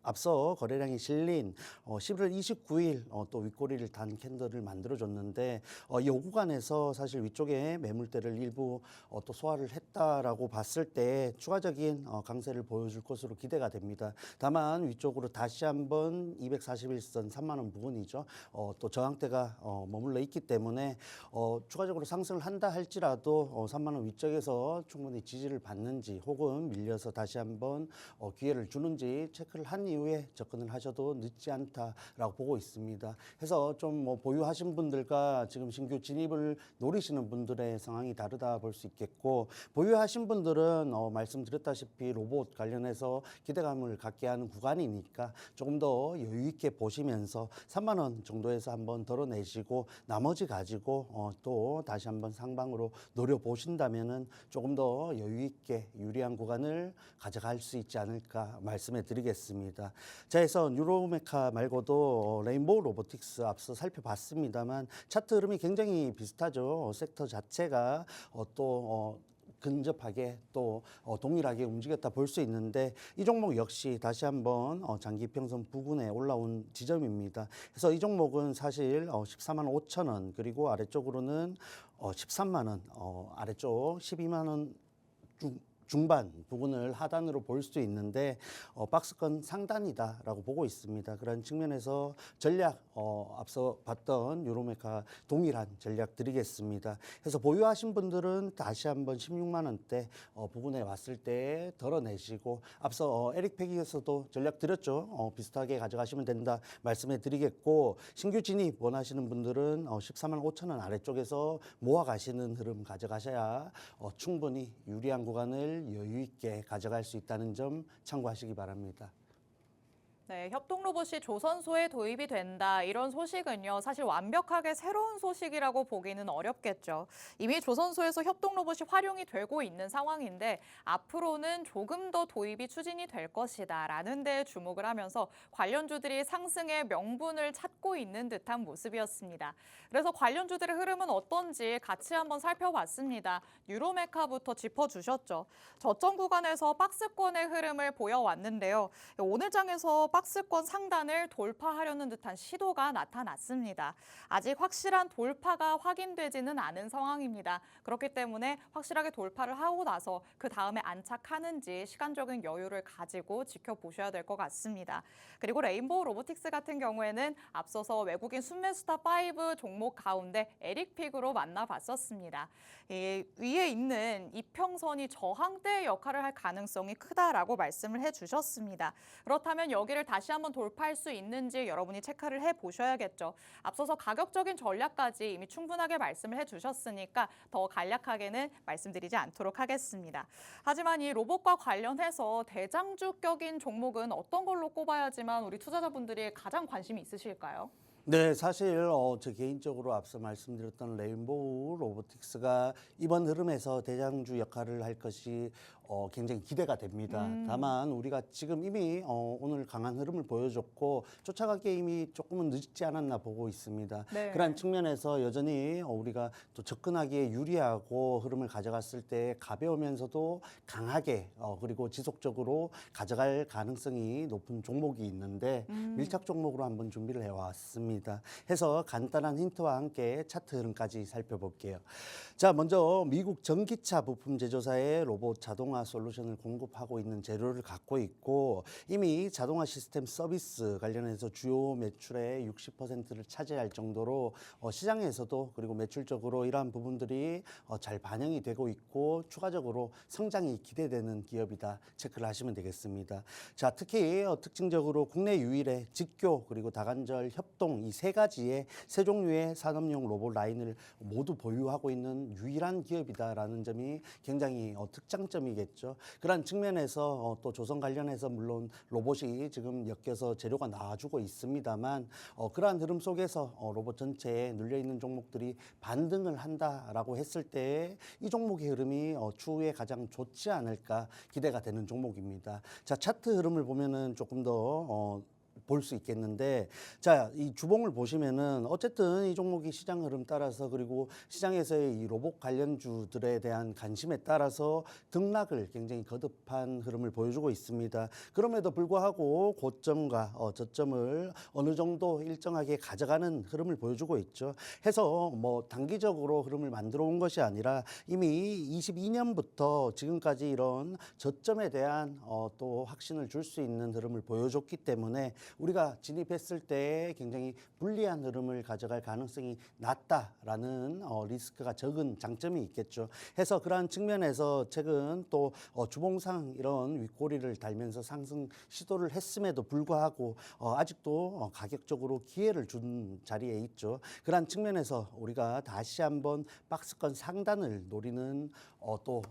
앞서 거래량이 실린 11월 29일 또 윗꼬리를 단 캔들을 만들어줬는데 이 구간에서 사실 위쪽에 매물대를 일부 또 소화를 했다라고 봤을 때 추가적인 강세를 보여줄 것으로 기대가 됩니다. 다만 위쪽으로 다시 한번 241선 3만 원 부근이죠. 또 저항대가 머물러 있기 때문에 추가적으로 상승을 한다 할지라도 3만 원 위쪽에서 충분히 지지를 받는지 혹은 밀려서 다시 한번 기회를 주는지 체크를 한 이후에 접근을 하셔도 늦지 않다라고 보고 있습니다. 해서 좀 뭐 보유하신 분들과 지금 신규 진입을 노리시는 분들의 상황이 다르다 볼 수 있겠고 보유하신 분들은 말씀드렸다시피 로봇 관련해서 기대감을 갖게 하는 구간이니까 조금 더 여유 있게 보시면서 3만 원 정도에서 한번 덜어내시고 나머지 가지고 또 다시 한번 상방으로 노려보신다면은 조금 더 여유 있게 유리한 구간을 가져갈 수 있지 않을까 말씀해 드리겠습니다. 자, 해서 유로메카 말고도 레인보우 로보틱스 앞서 살펴봤습니다만 차트 흐름이 굉장히 비슷하죠. 섹터 자체가 또 근접하게 또 동일하게 움직였다 볼 수 있는데 이 종목 역시 다시 한번 장기평선 부근에 올라온 지점입니다. 그래서 이 종목은 사실 14만 5천 원 그리고 아래쪽으로는 13만 원 아래쪽 12만 원 중반 부분을 하단으로 볼 수 있는데 박스권 상단이다라고 보고 있습니다. 그런 측면에서 전략 앞서 봤던 유로메카 동일한 전략 드리겠습니다. 그래서 보유하신 분들은 다시 한번 16만 원대 부분에 왔을 때 덜어내시고 앞서 에릭팩에서도 전략 드렸죠. 비슷하게 가져가시면 된다 말씀해 드리겠고 신규 진입 원하시는 분들은 14만 5천 원 아래쪽에서 모아가시는 흐름 가져가셔야 충분히 유리한 구간을 여유 있게 가져갈 수 있다는 점 참고하시기 바랍니다. 네, 협동 로봇이 조선소에 도입이 된다. 이런 소식은요, 사실 완벽하게 새로운 소식이라고 보기는 어렵겠죠. 이미 조선소에서 협동 로봇이 활용이 되고 있는 상황인데 앞으로는 조금 더 도입이 추진이 될 것이다 라는 데 주목을 하면서 관련주들이 상승의 명분을 찾고 있는 듯한 모습이었습니다. 그래서 관련주들의 흐름은 어떤지 같이 한번 살펴봤습니다. 유로메카부터 짚어주셨죠. 저점 구간에서 박스권의 흐름을 보여왔는데요. 오늘 장에서 박스권 상단을 돌파하려는 듯한 시도가 나타났습니다. 아직 확실한 돌파가 확인되지는 않은 상황입니다. 그렇기 때문에 확실하게 돌파를 하고 나서 그 다음에 안착하는지 시간적인 여유를 가지고 지켜보셔야 될 것 같습니다. 그리고 레인보우 로보틱스 같은 경우에는 앞서서 외국인 순매수다5 종목 가운데 에릭픽으로 만나봤었습니다. 위에 있는 이평선이 저항대 역할을 할 가능성이 크다라고 말씀을 해주셨습니다. 그렇다면 여기를 다시 한번 돌파할 수 있는지 여러분이 체크를 해보셔야겠죠. 앞서서 가격적인 전략까지 이미 충분하게 말씀을 해주셨으니까 더 간략하게는 말씀드리지 않도록 하겠습니다. 하지만 이 로봇과 관련해서 대장주격인 종목은 어떤 걸로 꼽아야지만 우리 투자자분들이 가장 관심이 있으실까요? 네, 사실 저 개인적으로 앞서 말씀드렸던 레인보우 로보틱스가 이번 흐름에서 대장주 역할을 할 것이 굉장히 기대가 됩니다. 다만 우리가 지금 이미 오늘 강한 흐름을 보여줬고 쫓아가기에 이미 조금은 늦지 않았나 보고 있습니다. 네. 그런 측면에서 여전히 우리가 또 접근하기에 유리하고 흐름을 가져갔을 때 가벼우면서도 강하게 그리고 지속적으로 가져갈 가능성이 높은 종목이 있는데 밀착 종목으로 한번 준비를 해왔습니다. 해서 간단한 힌트와 함께 차트 흐름까지 살펴볼게요. 자, 먼저 미국 전기차 부품 제조사의 로봇 자동화 솔루션을 공급하고 있는 재료를 갖고 있고 이미 자동화 시스템 서비스 관련해서 주요 매출의 60%를 차지할 정도로 시장에서도 그리고 매출적으로 이러한 부분들이 잘 반영이 되고 있고 추가적으로 성장이 기대되는 기업이다 체크를 하시면 되겠습니다. 자, 특히 특징적으로 국내 유일의 직교 그리고 다관절 협동 이 세 가지의 세 종류의 산업용 로봇 라인을 모두 보유하고 있는 유일한 기업이다라는 점이 굉장히 특장점이겠죠. 그런 측면에서 또 조선 관련해서 물론 로봇이 지금 엮여서 재료가 나와주고 있습니다만 그러한 흐름 속에서 로봇 전체에 눌려 있는 종목들이 반등을 한다라고 했을 때 이 종목의 흐름이 추후에 가장 좋지 않을까 기대가 되는 종목입니다. 자, 차트 흐름을 보면은 조금 더 볼 수 있겠는데 자, 이 주봉을 보시면은 어쨌든 이 종목이 시장 흐름 따라서 그리고 시장에서의 이 로봇 관련주들에 대한 관심에 따라서 등락을 굉장히 거듭한 흐름을 보여주고 있습니다. 그럼에도 불구하고 고점과 저점을 어느 정도 일정하게 가져가는 흐름을 보여주고 있죠. 해서 뭐 단기적으로 흐름을 만들어 온 것이 아니라 이미 22년부터 지금까지 이런 저점에 대한 또 확신을 줄 수 있는 흐름을 보여줬기 때문에 우리가 진입했을 때 굉장히 불리한 흐름을 가져갈 가능성이 낮다라는 리스크가 적은 장점이 있겠죠. 해서 그러한 측면에서 최근 또 주봉상 이런 윗꼬리를 달면서 상승 시도를 했음에도 불구하고 아직도 가격적으로 기회를 준 자리에 있죠. 그러한 측면에서 우리가 다시 한번 박스권 상단을 노리는 또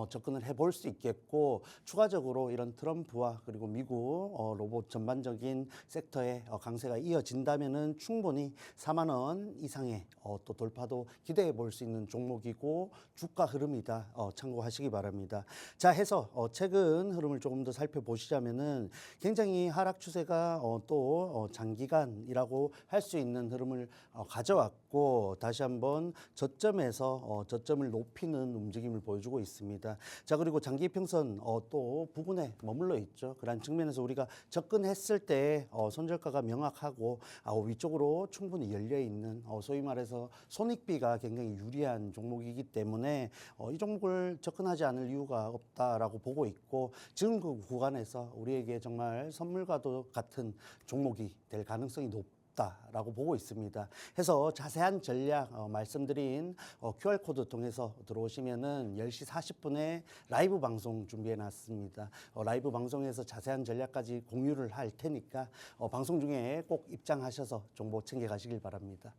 접근을 해볼 수 있겠고 추가적으로 이런 트럼프와 그리고 미국 로봇 전반적인 섹터의 강세가 이어진다면은 충분히 4만 원 이상의 또 돌파도 기대해 볼 수 있는 종목이고 주가 흐름이다 참고하시기 바랍니다. 자, 해서 최근 흐름을 조금 더 살펴보시자면은 굉장히 하락 추세가 또 장기간이라고 할 수 있는 흐름을 가져왔고 다시 한번 저점에서 저점을 높이는 움직임을 보여주고 있습니다. 자, 그리고 장기 평선 또 부근에 머물러 있죠. 그런 측면에서 우리가 접근했을 때 손절가가 명확하고 위쪽으로 충분히 열려 있는 소위 말해서 손익비가 굉장히 유리한 종목이기 때문에 이 종목을 접근하지 않을 이유가 없다라고 보고 있고 지금 그 구간에서 우리에게 정말 선물과도 같은 종목이 될 가능성이 높다라고 보고 있습니다. 해서 자세한 전략 말씀드린 QR코드 통해서 들어오시면은 10시 40분에 라이브 방송 준비해 놨습니다. 라이브 방송에서 자세한 전략까지 공유를 할 테니까 방송 중에 꼭 입장하셔서 정보 챙겨 가시길 바랍니다.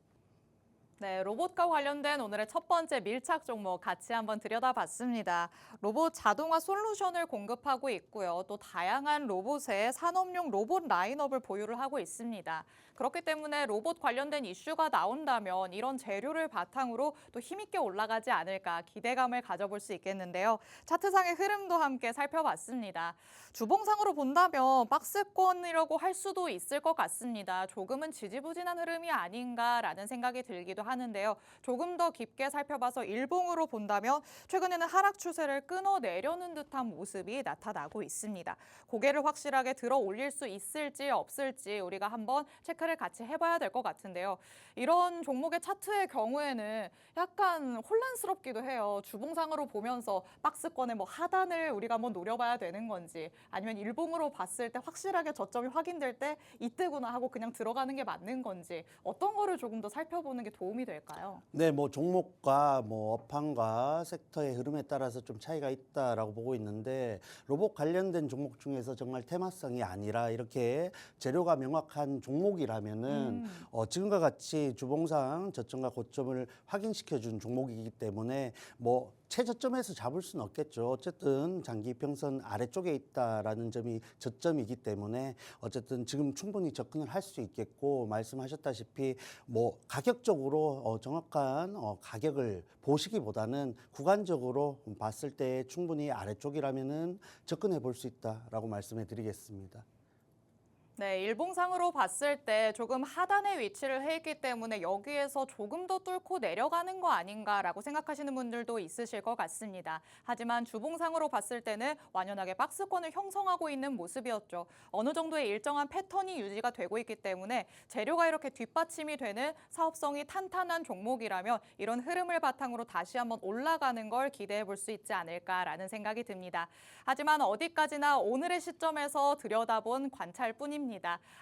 네, 로봇과 관련된 오늘의 첫 번째 밀착 종목 같이 한번 들여다봤습니다. 로봇 자동화 솔루션을 공급하고 있고요. 또 다양한 로봇의 산업용 로봇 라인업을 보유를 하고 있습니다. 그렇기 때문에 로봇 관련된 이슈가 나온다면 이런 재료를 바탕으로 또 힘있게 올라가지 않을까 기대감을 가져볼 수 있겠는데요. 차트상의 흐름도 함께 살펴봤습니다. 주봉상으로 본다면 박스권이라고 할 수도 있을 것 같습니다. 조금은 지지부진한 흐름이 아닌가라는 생각이 들기도 하는데요. 조금 더 깊게 살펴봐서 일봉으로 본다면 최근에는 하락 추세를 끊어내려는 듯한 모습이 나타나고 있습니다. 고개를 확실하게 들어 올릴 수 있을지 없을지 우리가 한번 체크를 같이 해봐야 될 것 같은데요. 이런 종목의 차트의 경우에는 약간 혼란스럽기도 해요. 주봉상으로 보면서 박스권의 뭐 하단을 우리가 한번 노려봐야 되는 건지 아니면 일봉으로 봤을 때 확실하게 저점이 확인될 때 이때구나 하고 그냥 들어가는 게 맞는 건지 어떤 거를 조금 더 살펴보는 게 도움이 도움이 될까요? 네, 뭐 종목과 뭐 업황과 섹터의 흐름에 따라서 좀 차이가 있다라고 보고 있는데 로봇 관련된 종목 중에서 정말 테마성이 아니라 이렇게 재료가 명확한 종목이라면은 지금과 같이 주봉상 저점과 고점을 확인시켜준 종목이기 때문에 뭐 최저점에서 잡을 수는 없겠죠. 어쨌든 장기 평선 아래쪽에 있다라는 점이 저점이기 때문에 어쨌든 지금 충분히 접근을 할 수 있겠고 말씀하셨다시피 뭐 가격적으로 정확한 가격을 보시기보다는 구간적으로 봤을 때 충분히 아래쪽이라면은 접근해 볼 수 있다라고 말씀해 드리겠습니다. 네, 일봉상으로 봤을 때 조금 하단에 위치를 해 있기 때문에 여기에서 조금 더 뚫고 내려가는 거 아닌가라고 생각하시는 분들도 있으실 것 같습니다. 하지만 주봉상으로 봤을 때는 완연하게 박스권을 형성하고 있는 모습이었죠. 어느 정도의 일정한 패턴이 유지가 되고 있기 때문에 재료가 이렇게 뒷받침이 되는 사업성이 탄탄한 종목이라면 이런 흐름을 바탕으로 다시 한번 올라가는 걸 기대해 볼 수 있지 않을까라는 생각이 듭니다. 하지만 어디까지나 오늘의 시점에서 들여다본 관찰뿐입니다.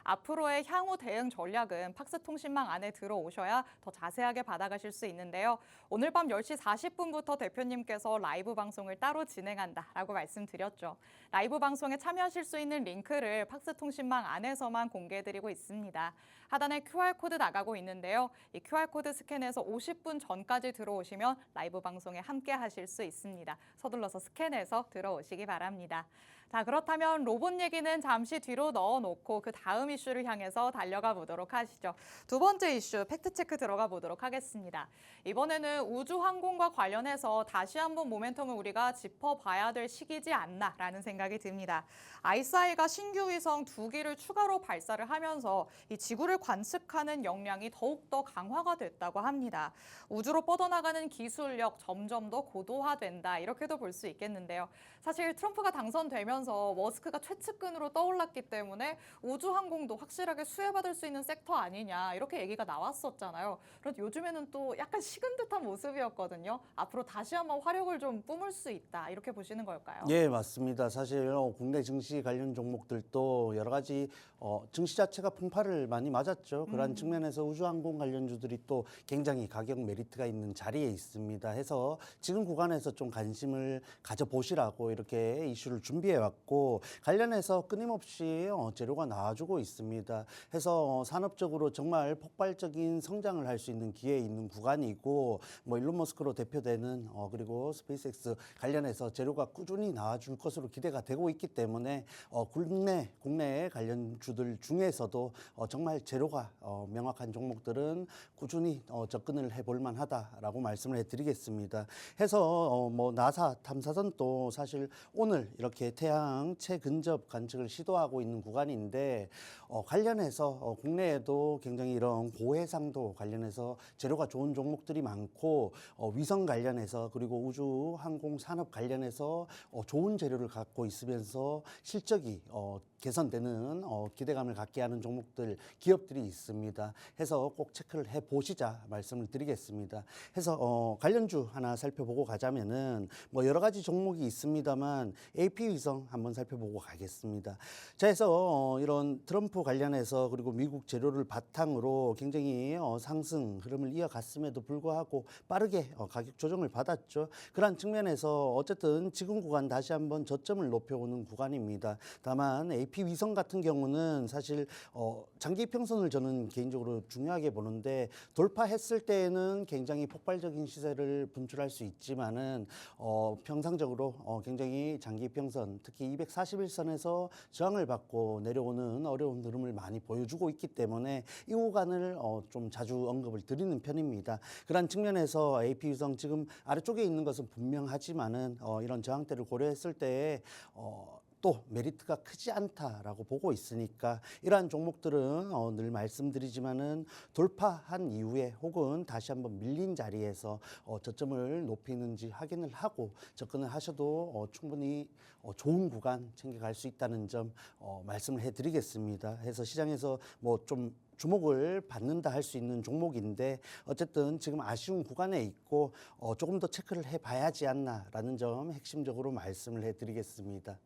앞으로의 향후 대응 전략은 팍스통신망 안에 들어오셔야 더 자세하게 받아가실 수 있는데요. 오늘 밤 10시 40분부터 대표님께서 라이브 방송을 따로 진행한다라고 말씀드렸죠. 라이브 방송에 참여하실 수 있는 링크를 팍스통신망 안에서만 공개해드리고 있습니다. 하단에 QR코드 나가고 있는데요. 이 QR코드 스캔해서 50분 전까지 들어오시면 라이브 방송에 함께 하실 수 있습니다. 서둘러서 스캔해서 들어오시기 바랍니다. 자, 그렇다면 로봇 얘기는 잠시 뒤로 넣어놓고 그 다음 이슈를 향해서 달려가 보도록 하시죠. 두 번째 이슈 팩트체크 들어가 보도록 하겠습니다. 이번에는 우주항공과 관련해서 다시 한번 모멘텀을 우리가 짚어봐야 될 시기지 않나라는 생각이 듭니다. ISI가 신규 위성 2기를 추가로 발사를 하면서 이 지구를 관측하는 역량이 더욱더 강화가 됐다고 합니다. 우주로 뻗어나가는 기술력 점점 더 고도화된다 이렇게도 볼 수 있겠는데요. 사실 트럼프가 당선되면서 머스크가 최측근으로 떠올랐기 때문에 우주항공도 확실하게 수혜받을 수 있는 섹터 아니냐 이렇게 얘기가 나왔었잖아요. 그런데 요즘에는 또 약간 식은 듯한 모습이었거든요. 앞으로 다시 한번 화력을 좀 뿜을 수 있다 이렇게 보시는 걸까요? 예, 맞습니다. 사실 국내 증시 관련 종목들도 여러 가지 증시 자체가 풍파를 많이 맞았죠. 그러한 측면에서 우주항공 관련주들이 또 굉장히 가격 메리트가 있는 자리에 있습니다. 해서 지금 구간에서 좀 관심을 가져보시라고 이렇게 이슈를 준비해 왔고 관련해서 끊임없이 재료가 나와주고 있습니다. 해서 산업적으로 정말 폭발적인 성장을 할 수 있는 기회에 있는 구간이고 뭐 일론 머스크로 대표되는 그리고 스페이스X 관련해서 재료가 꾸준히 나와줄 것으로 기대가 되고 있기 때문에 국내 관련주들 중에서도 정말 재료가 명확한 종목들은 꾸준히 접근을 해볼 만하다라고 말씀을 해드리겠습니다. 해서 뭐 나사 탐사선도 사실 오늘 이렇게 태양 최근접 관측을 시도하고 있는 구간인데 관련해서 국내에도 굉장히 이런 고해상도 관련해서 재료가 좋은 종목들이 많고 위성 관련해서 그리고 우주 항공 산업 관련해서 좋은 재료를 갖고 있으면서 실적이 개선되는 기대감을 갖게 하는 종목들 기업들이 있습니다. 해서 꼭 체크를 해 보시자 말씀을 드리겠습니다. 해서 관련주 하나 살펴보고 가자면은 뭐 여러 가지 종목이 있습니다만 AP 위성 한번 살펴보고 가겠습니다. 자, 해서 이런 트럼프 관련해서 그리고 미국 재료를 바탕으로 굉장히 상승 흐름을 이어갔음에도 불구하고 빠르게 가격 조정을 받았죠. 그러한 측면에서 어쨌든 지금 구간 다시 한번 저점을 높여오는 구간입니다. 다만 AP 위성 같은 경우는 사실 장기 평선을 저는 개인적으로 중요하게 보는데 돌파했을 때에는 굉장히 폭발적인 시세를 분출할 수 있지만은 평상적으로 굉장히 장기 평선 특히 241선에서 저항을 받고 내려오는 어려운 흐름을 많이 보여주고 있기 때문에 이 구간을 좀 자주 언급을 드리는 편입니다. 그런 측면에서 AP 위성 지금 아래쪽에 있는 것은 분명하지만은 이런 저항대를 고려했을 때 또 메리트가 크지 않다라고 보고 있으니까 이러한 종목들은 늘 말씀드리지만은 돌파한 이후에 혹은 다시 한번 밀린 자리에서 저점을 높이는지 확인을 하고 접근을 하셔도 충분히 좋은 구간 챙겨갈 수 있다는 점 말씀을 해드리겠습니다. 해서 시장에서 뭐 좀 주목을 받는다 할 수 있는 종목인데 어쨌든 지금 아쉬운 구간에 있고 조금 더 체크를 해봐야지 않나라는 점 핵심적으로 말씀을 해드리겠습니다.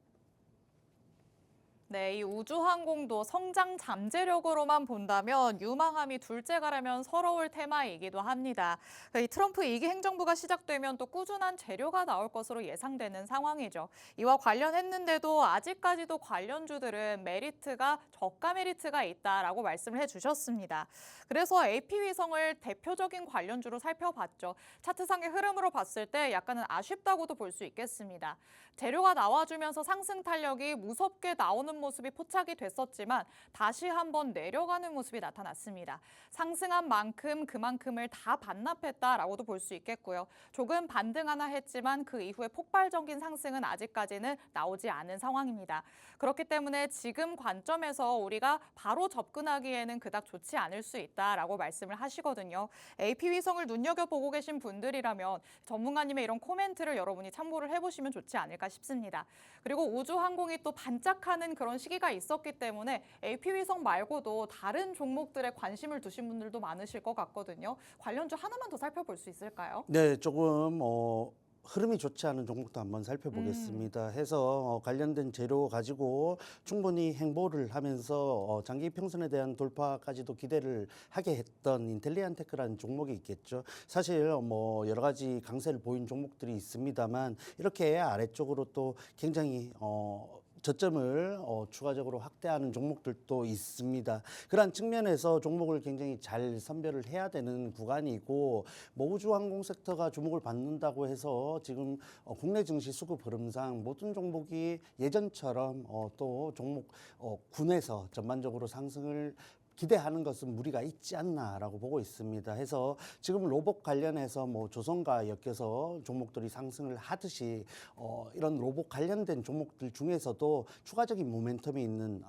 네, 이 우주항공도 성장 잠재력으로만 본다면 유망함이 둘째가라면 서러울 테마이기도 합니다. 이 트럼프 2기 행정부가 시작되면 또 꾸준한 재료가 나올 것으로 예상되는 상황이죠. 이와 관련했는데도 아직까지도 관련주들은 저가 메리트가 있다라고 말씀을 해주셨습니다. 그래서 AP 위성을 대표적인 관련주로 살펴봤죠. 차트상의 흐름으로 봤을 때 약간은 아쉽다고도 볼 수 있겠습니다. 재료가 나와주면서 상승 탄력이 무섭게 나오는 모습이 포착이 됐었지만 다시 한번 내려가는 모습이 나타났습니다. 상승한 만큼 그만큼을 다 반납했다라고도 볼 수 있겠고요. 조금 반등하나 했지만 그 이후에 폭발적인 상승은 아직까지는 나오지 않은 상황입니다. 그렇기 때문에 지금 관점에서 우리가 바로 접근하기에는 그닥 좋지 않을 수 있다라고 말씀을 하시거든요. AP 위성을 눈여겨보고 계신 분들이라면 전문가님의 이런 코멘트를 여러분이 참고를 해보시면 좋지 않을까 싶습니다. 그리고 우주항공이 또 반짝하는 그런 시기가 있었기 때문에 AP 위성 말고도 다른 종목들에 관심을 두신 분들도 많으실 것 같거든요. 관련주 하나만 더 살펴볼 수 있을까요? 네, 조금 흐름이 좋지 않은 종목도 한번 살펴보겠습니다. 해서 관련된 재료 가지고 충분히 행보를 하면서 장기 평선에 대한 돌파까지도 기대를 하게 했던 인텔리안테크라는 종목이 있겠죠. 사실 여러 가지 강세를 보인 종목들이 있습니다만 이렇게 아래쪽으로 또 굉장히 저점을 추가적으로 확대하는 종목들도 있습니다. 그러한 측면에서 종목을 굉장히 잘 선별을 해야 되는 구간이고 우주항공 섹터가 주목을 받는다고 해서 지금 국내 증시 수급 흐름상 모든 종목이 예전처럼 또 종목 군에서 전반적으로 상승을 기대하는 것은 무리가 있지 않나라고 보고 있습니다. 해서 지금 로봇 관련해서 조선과 엮여서 종목들이 상승을 하듯이 이런 로봇 관련된 종목들 중에서도 추가적인 모멘텀이 있는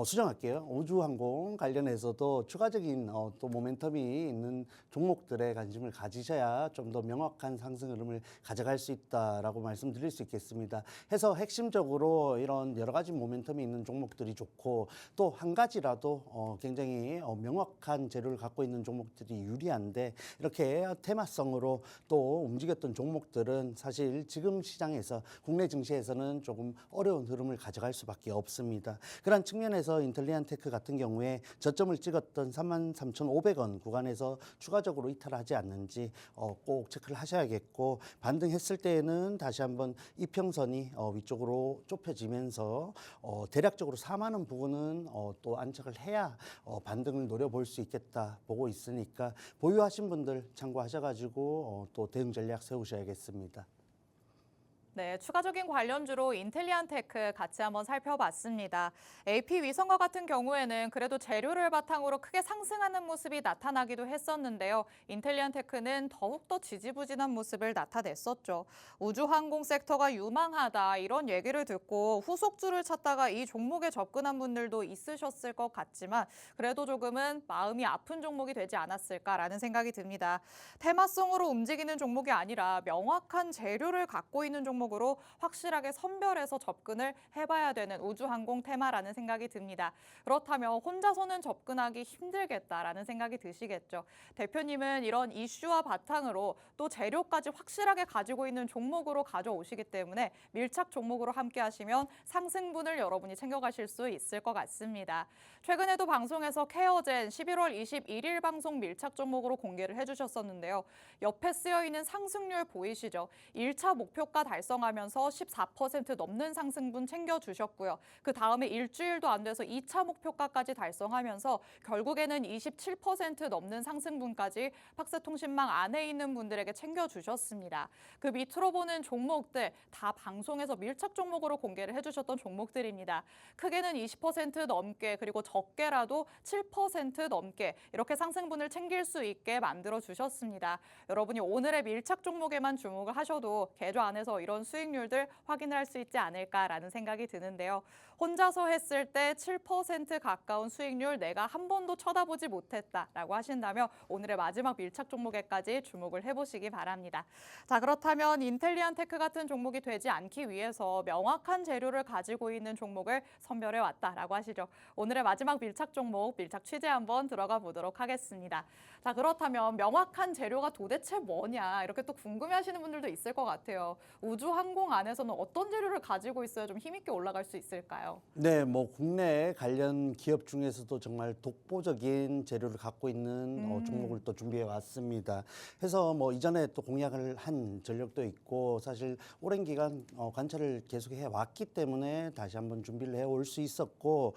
수정할게요. 우주항공 관련해서도 추가적인 또 모멘텀이 있는 종목들에 관심을 가지셔야 좀 더 명확한 상승 흐름을 가져갈 수 있다라고 말씀드릴 수 있겠습니다. 해서 핵심적으로 이런 여러 가지 모멘텀이 있는 종목들이 좋고 또 한 가지라도 굉장히 명확한 재료를 갖고 있는 종목들이 유리한데 이렇게 테마성으로 또 움직였던 종목들은 사실 지금 시장에서 국내 증시에서는 조금 어려운 흐름을 가져갈 수밖에 없습니다. 그런 측면에서 인텔리안테크 같은 경우에 저점을 찍었던 33,500원 구간에서 추가적으로 이탈하지 않는지 꼭 체크를 하셔야겠고 반등했을 때에는 다시 한번 이평선이 위쪽으로 좁혀지면서 대략적으로 4만 원 부근은 또 안착을 해야 반등을 노려볼 수 있겠다 보고 있으니까 보유하신 분들 참고하셔가지고 또 대응 전략 세우셔야겠습니다. 네, 추가적인 관련주로 인텔리안테크 같이 한번 살펴봤습니다. AP 위성과 같은 경우에는 그래도 재료를 바탕으로 크게 상승하는 모습이 나타나기도 했었는데요. 인텔리안테크는 더욱더 지지부진한 모습을 나타냈었죠. 우주항공 섹터가 유망하다 이런 얘기를 듣고 후속주를 찾다가 이 종목에 접근한 분들도 있으셨을 것 같지만 그래도 조금은 마음이 아픈 종목이 되지 않았을까라는 생각이 듭니다. 테마성으로 움직이는 종목이 아니라 명확한 재료를 갖고 있는 종목으로 확실하게 선별해서 접근을 해봐야 되는 우주항공 테마라는 생각이 듭니다. 그렇다면 혼자서는 접근하기 힘들겠다라는 생각이 드시겠죠. 대표님은 이런 이슈와 바탕으로 또 재료까지 확실하게 가지고 있는 종목으로 가져오시기 때문에 밀착 종목으로 함께 하시면 상승분을 여러분이 챙겨가실 수 있을 것 같습니다. 최근에도 방송에서 케어젠 11월 21일 방송 밀착 종목으로 공개를 해주셨었는데요. 옆에 쓰여있는 상승률 보이시죠? 1차 목표가 달성하면서 14% 넘는 상승분 챙겨주셨고요. 그 다음에 일주일도 안 돼서 2차 목표가까지 달성하면서 결국에는 27% 넘는 상승분까지 팍스통신망 안에 있는 분들에게 챙겨주셨습니다. 그 밑으로 보는 종목들 다 방송에서 밀착 종목으로 공개를 해주셨던 종목들입니다. 크게는 20% 넘게 그리고 적게라도 7% 넘게 이렇게 상승분을 챙길 수 있게 만들어주셨습니다. 여러분이 오늘의 밀착 종목에만 주목을 하셔도 계좌 안에서 이런 수익률들 확인을 할 수 있지 않을까라는 생각이 드는데요. 혼자서 했을 때 7% 가까운 수익률 내가 한 번도 쳐다보지 못했다라고 하신다면 오늘의 마지막 밀착 종목에까지 주목을 해보시기 바랍니다. 자, 그렇다면 인텔리안테크 같은 종목이 되지 않기 위해서 명확한 재료를 가지고 있는 종목을 선별해 왔다라고 하시죠. 오늘의 마지막 밀착 종목, 밀착 취재 한번 들어가 보도록 하겠습니다. 자, 그렇다면 명확한 재료가 도대체 뭐냐 이렇게 또 궁금해하시는 분들도 있을 것 같아요. 우주 우주항공 안에서는 어떤 재료를 가지고 있어야 좀 힘있게 올라갈 수 있을까요? 네, 뭐 국내 관련 기업 중에서도 정말 독보적인 재료를 갖고 있는 종목을 또 준비해 왔습니다. 해서 뭐 이전에 또 공약을 한 전력도 있고 사실 오랜 기간 관찰을 계속해 왔기 때문에 다시 한번 준비를 해 올 수 있었고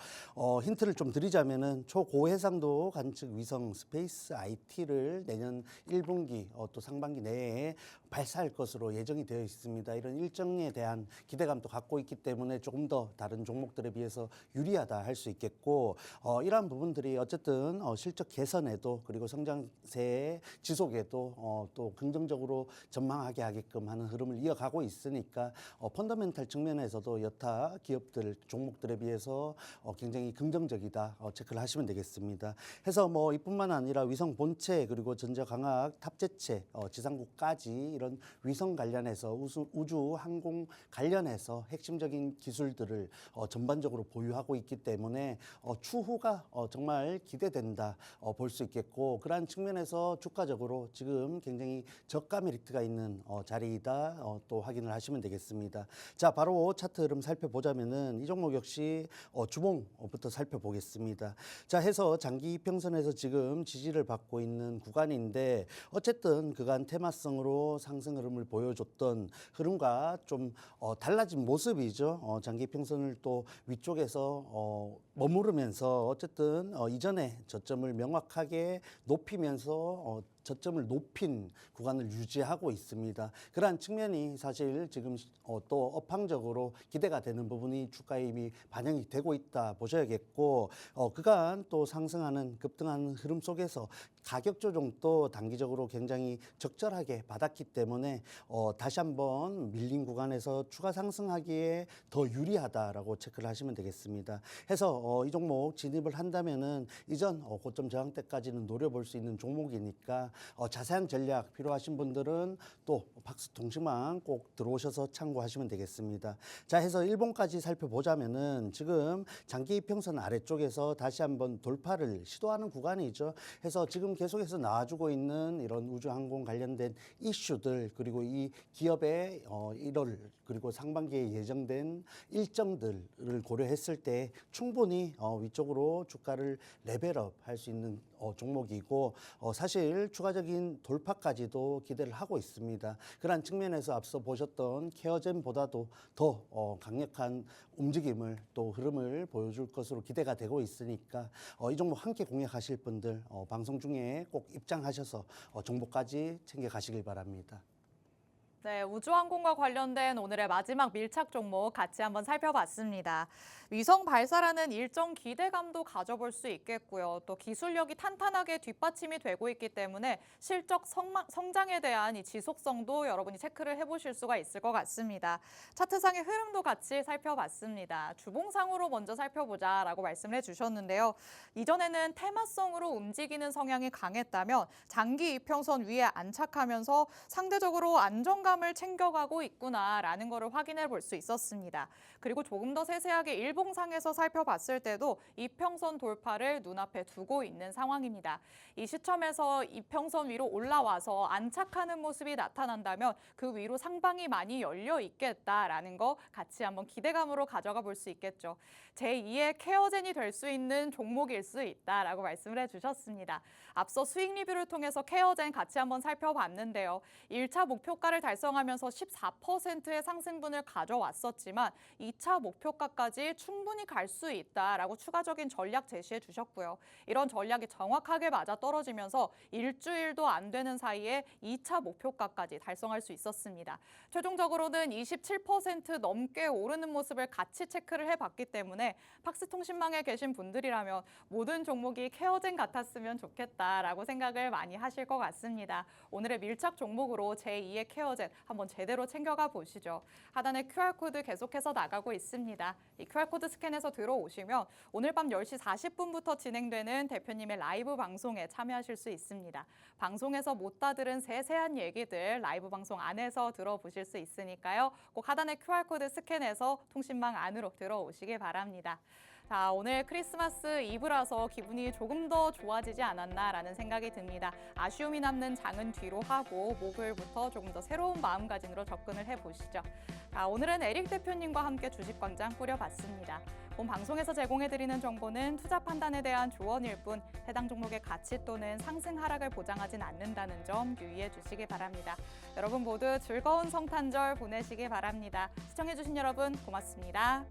힌트를 좀 드리자면은 초고해상도 관측 위성 스페이스 IT를 내년 1분기 또 상반기 내에 발사할 것으로 예정이 되어 있습니다. 이런 일정에 대한 기대감도 갖고 있기 때문에 조금 더 다른 종목들에 비해서 유리하다 할 수 있겠고 이러한 부분들이 어쨌든 실적 개선에도 그리고 성장세 지속에도 또 긍정적으로 전망하게 하게끔 하는 흐름을 이어가고 있으니까 펀더멘탈 측면에서도 여타 기업들 종목들에 비해서 굉장히 긍정적이다 체크를 하시면 되겠습니다. 해서 뭐 이뿐만 아니라 위성 본체 그리고 전자광학 탑재체 지상국까지 이런 위성 관련해서 우주 항공 관련해서 핵심적인 기술들을 전반적으로 보유하고 있기 때문에 추후가 정말 기대된다 볼 수 있겠고 그러한 측면에서 주가적으로 지금 굉장히 저가 메리트가 있는 자리이다 또 확인을 하시면 되겠습니다. 자, 바로 차트 흐름 살펴보자면은 이 종목 역시 주봉부터 살펴보겠습니다. 자, 해서 장기 이평선에서 지금 지지를 받고 있는 구간인데 어쨌든 그간 테마성으로 상승 흐름을 보여줬던 흐름과 좀 달라진 모습이죠. 장기 평선을 또 위쪽에서 머무르면서 어쨌든 이전에 저점을 명확하게 높이면서 저점을 높인 구간을 유지하고 있습니다. 그러한 측면이 사실 지금 또 업황적으로 기대가 되는 부분이 주가에 이미 반영이 되고 있다 보셔야겠고 그간 또 상승하는 급등하는 흐름 속에서 가격 조정도 단기적으로 굉장히 적절하게 받았기 때문에 다시 한번 밀린 구간에서 추가 상승하기에 더 유리하다라고 체크를 하시면 되겠습니다. 해서 이 종목 진입을 한다면은 이전 고점 저항 때까지는 노려볼 수 있는 종목이니까 자세한 전략 필요하신 분들은 또 박스통신망 꼭 들어오셔서 참고하시면 되겠습니다. 자, 해서 일본까지 살펴보자면은 지금 장기 이평선 아래쪽에서 다시 한번 돌파를 시도하는 구간이죠. 해서 지금 계속해서 나와주고 있는 이런 우주항공 관련된 이슈들 그리고 이 기업의 1월 그리고 상반기에 예정된 일정들을 고려했을 때 충분히 위쪽으로 주가를 레벨업 할 수 있는 종목이고 사실 추가적인 돌파까지도 기대를 하고 있습니다. 그런 측면에서 앞서 보셨던 케어젠보다도 더 강력한 움직임을 또 흐름을 보여줄 것으로 기대가 되고 있으니까 이 종목 함께 공략하실 분들 방송 중에 꼭 입장하셔서 정보까지 챙겨가시길 바랍니다. 네, 우주항공과 관련된 오늘의 마지막 밀착 종목 같이 한번 살펴봤습니다. 위성 발사라는 일정 기대감도 가져볼 수 있겠고요. 또 기술력이 탄탄하게 뒷받침이 되고 있기 때문에 실적 성장에 대한 이 지속성도 여러분이 체크를 해보실 수가 있을 것 같습니다. 차트상의 흐름도 같이 살펴봤습니다. 주봉상으로 먼저 살펴보자라고 말씀을 해주셨는데요. 이전에는 테마성으로 움직이는 성향이 강했다면 장기 이평선 위에 안착하면서 상대적으로 안정감을 챙겨가고 있구나라는 것을 확인해 볼 수 있었습니다. 그리고 조금 더 세세하게 일봉상에서 살펴봤을 때도 이평선 돌파를 눈앞에 두고 있는 상황입니다. 이 시점에서 이평선 위로 올라와서 안착하는 모습이 나타난다면 그 위로 상방이 많이 열려 있겠다라는 거 같이 한번 기대감으로 가져가 볼 수 있겠죠. 제2의 케어젠이 될 수 있는 종목일 수 있다라고 말씀을 해주셨습니다. 앞서 수익 리뷰를 통해서 케어젠 같이 한번 살펴봤는데요. 1차 목표가를 달성하면서 14%의 상승분을 가져왔었지만 2차 목표가까지 충분히 갈 수 있다라고 추가적인 전략 제시해 주셨고요. 이런 전략이 정확하게 맞아떨어지면서 일주일도 안 되는 사이에 2차 목표가까지 달성할 수 있었습니다. 최종적으로는 27% 넘게 오르는 모습을 같이 체크를 해봤기 때문에 박스통신망에 계신 분들이라면 모든 종목이 케어젠 같았으면 좋겠다라고 생각을 많이 하실 것 같습니다. 오늘의 밀착 종목으로 제2의 케어젠 한번 제대로 챙겨가 보시죠. 하단에 QR코드 계속해서 나가고 있습니다. 이 QR코드 스캔해서 들어오시면 오늘 밤 10시 40분부터 진행되는 대표님의 라이브 방송에 참여하실 수 있습니다. 방송에서 못 다 들은 세세한 얘기들 라이브 방송 안에서 들어보실 수 있으니까요. 꼭 하단에 QR코드 스캔해서 통신망 안으로 들어오시기 바랍니다. 자, 오늘 크리스마스 이브라서 기분이 조금 더 좋아지지 않았나라는 생각이 듭니다. 아쉬움이 남는 장은 뒤로 하고 목요일부터 조금 더 새로운 마음가짐으로 접근을 해보시죠. 자, 오늘은 에릭 대표님과 함께 주식광장 꾸려봤습니다. 본 방송에서 제공해드리는 정보는 투자 판단에 대한 조언일 뿐 해당 종목의 가치 또는 상승 하락을 보장하진 않는다는 점 유의해 주시기 바랍니다. 여러분 모두 즐거운 성탄절 보내시기 바랍니다. 시청해주신 여러분 고맙습니다.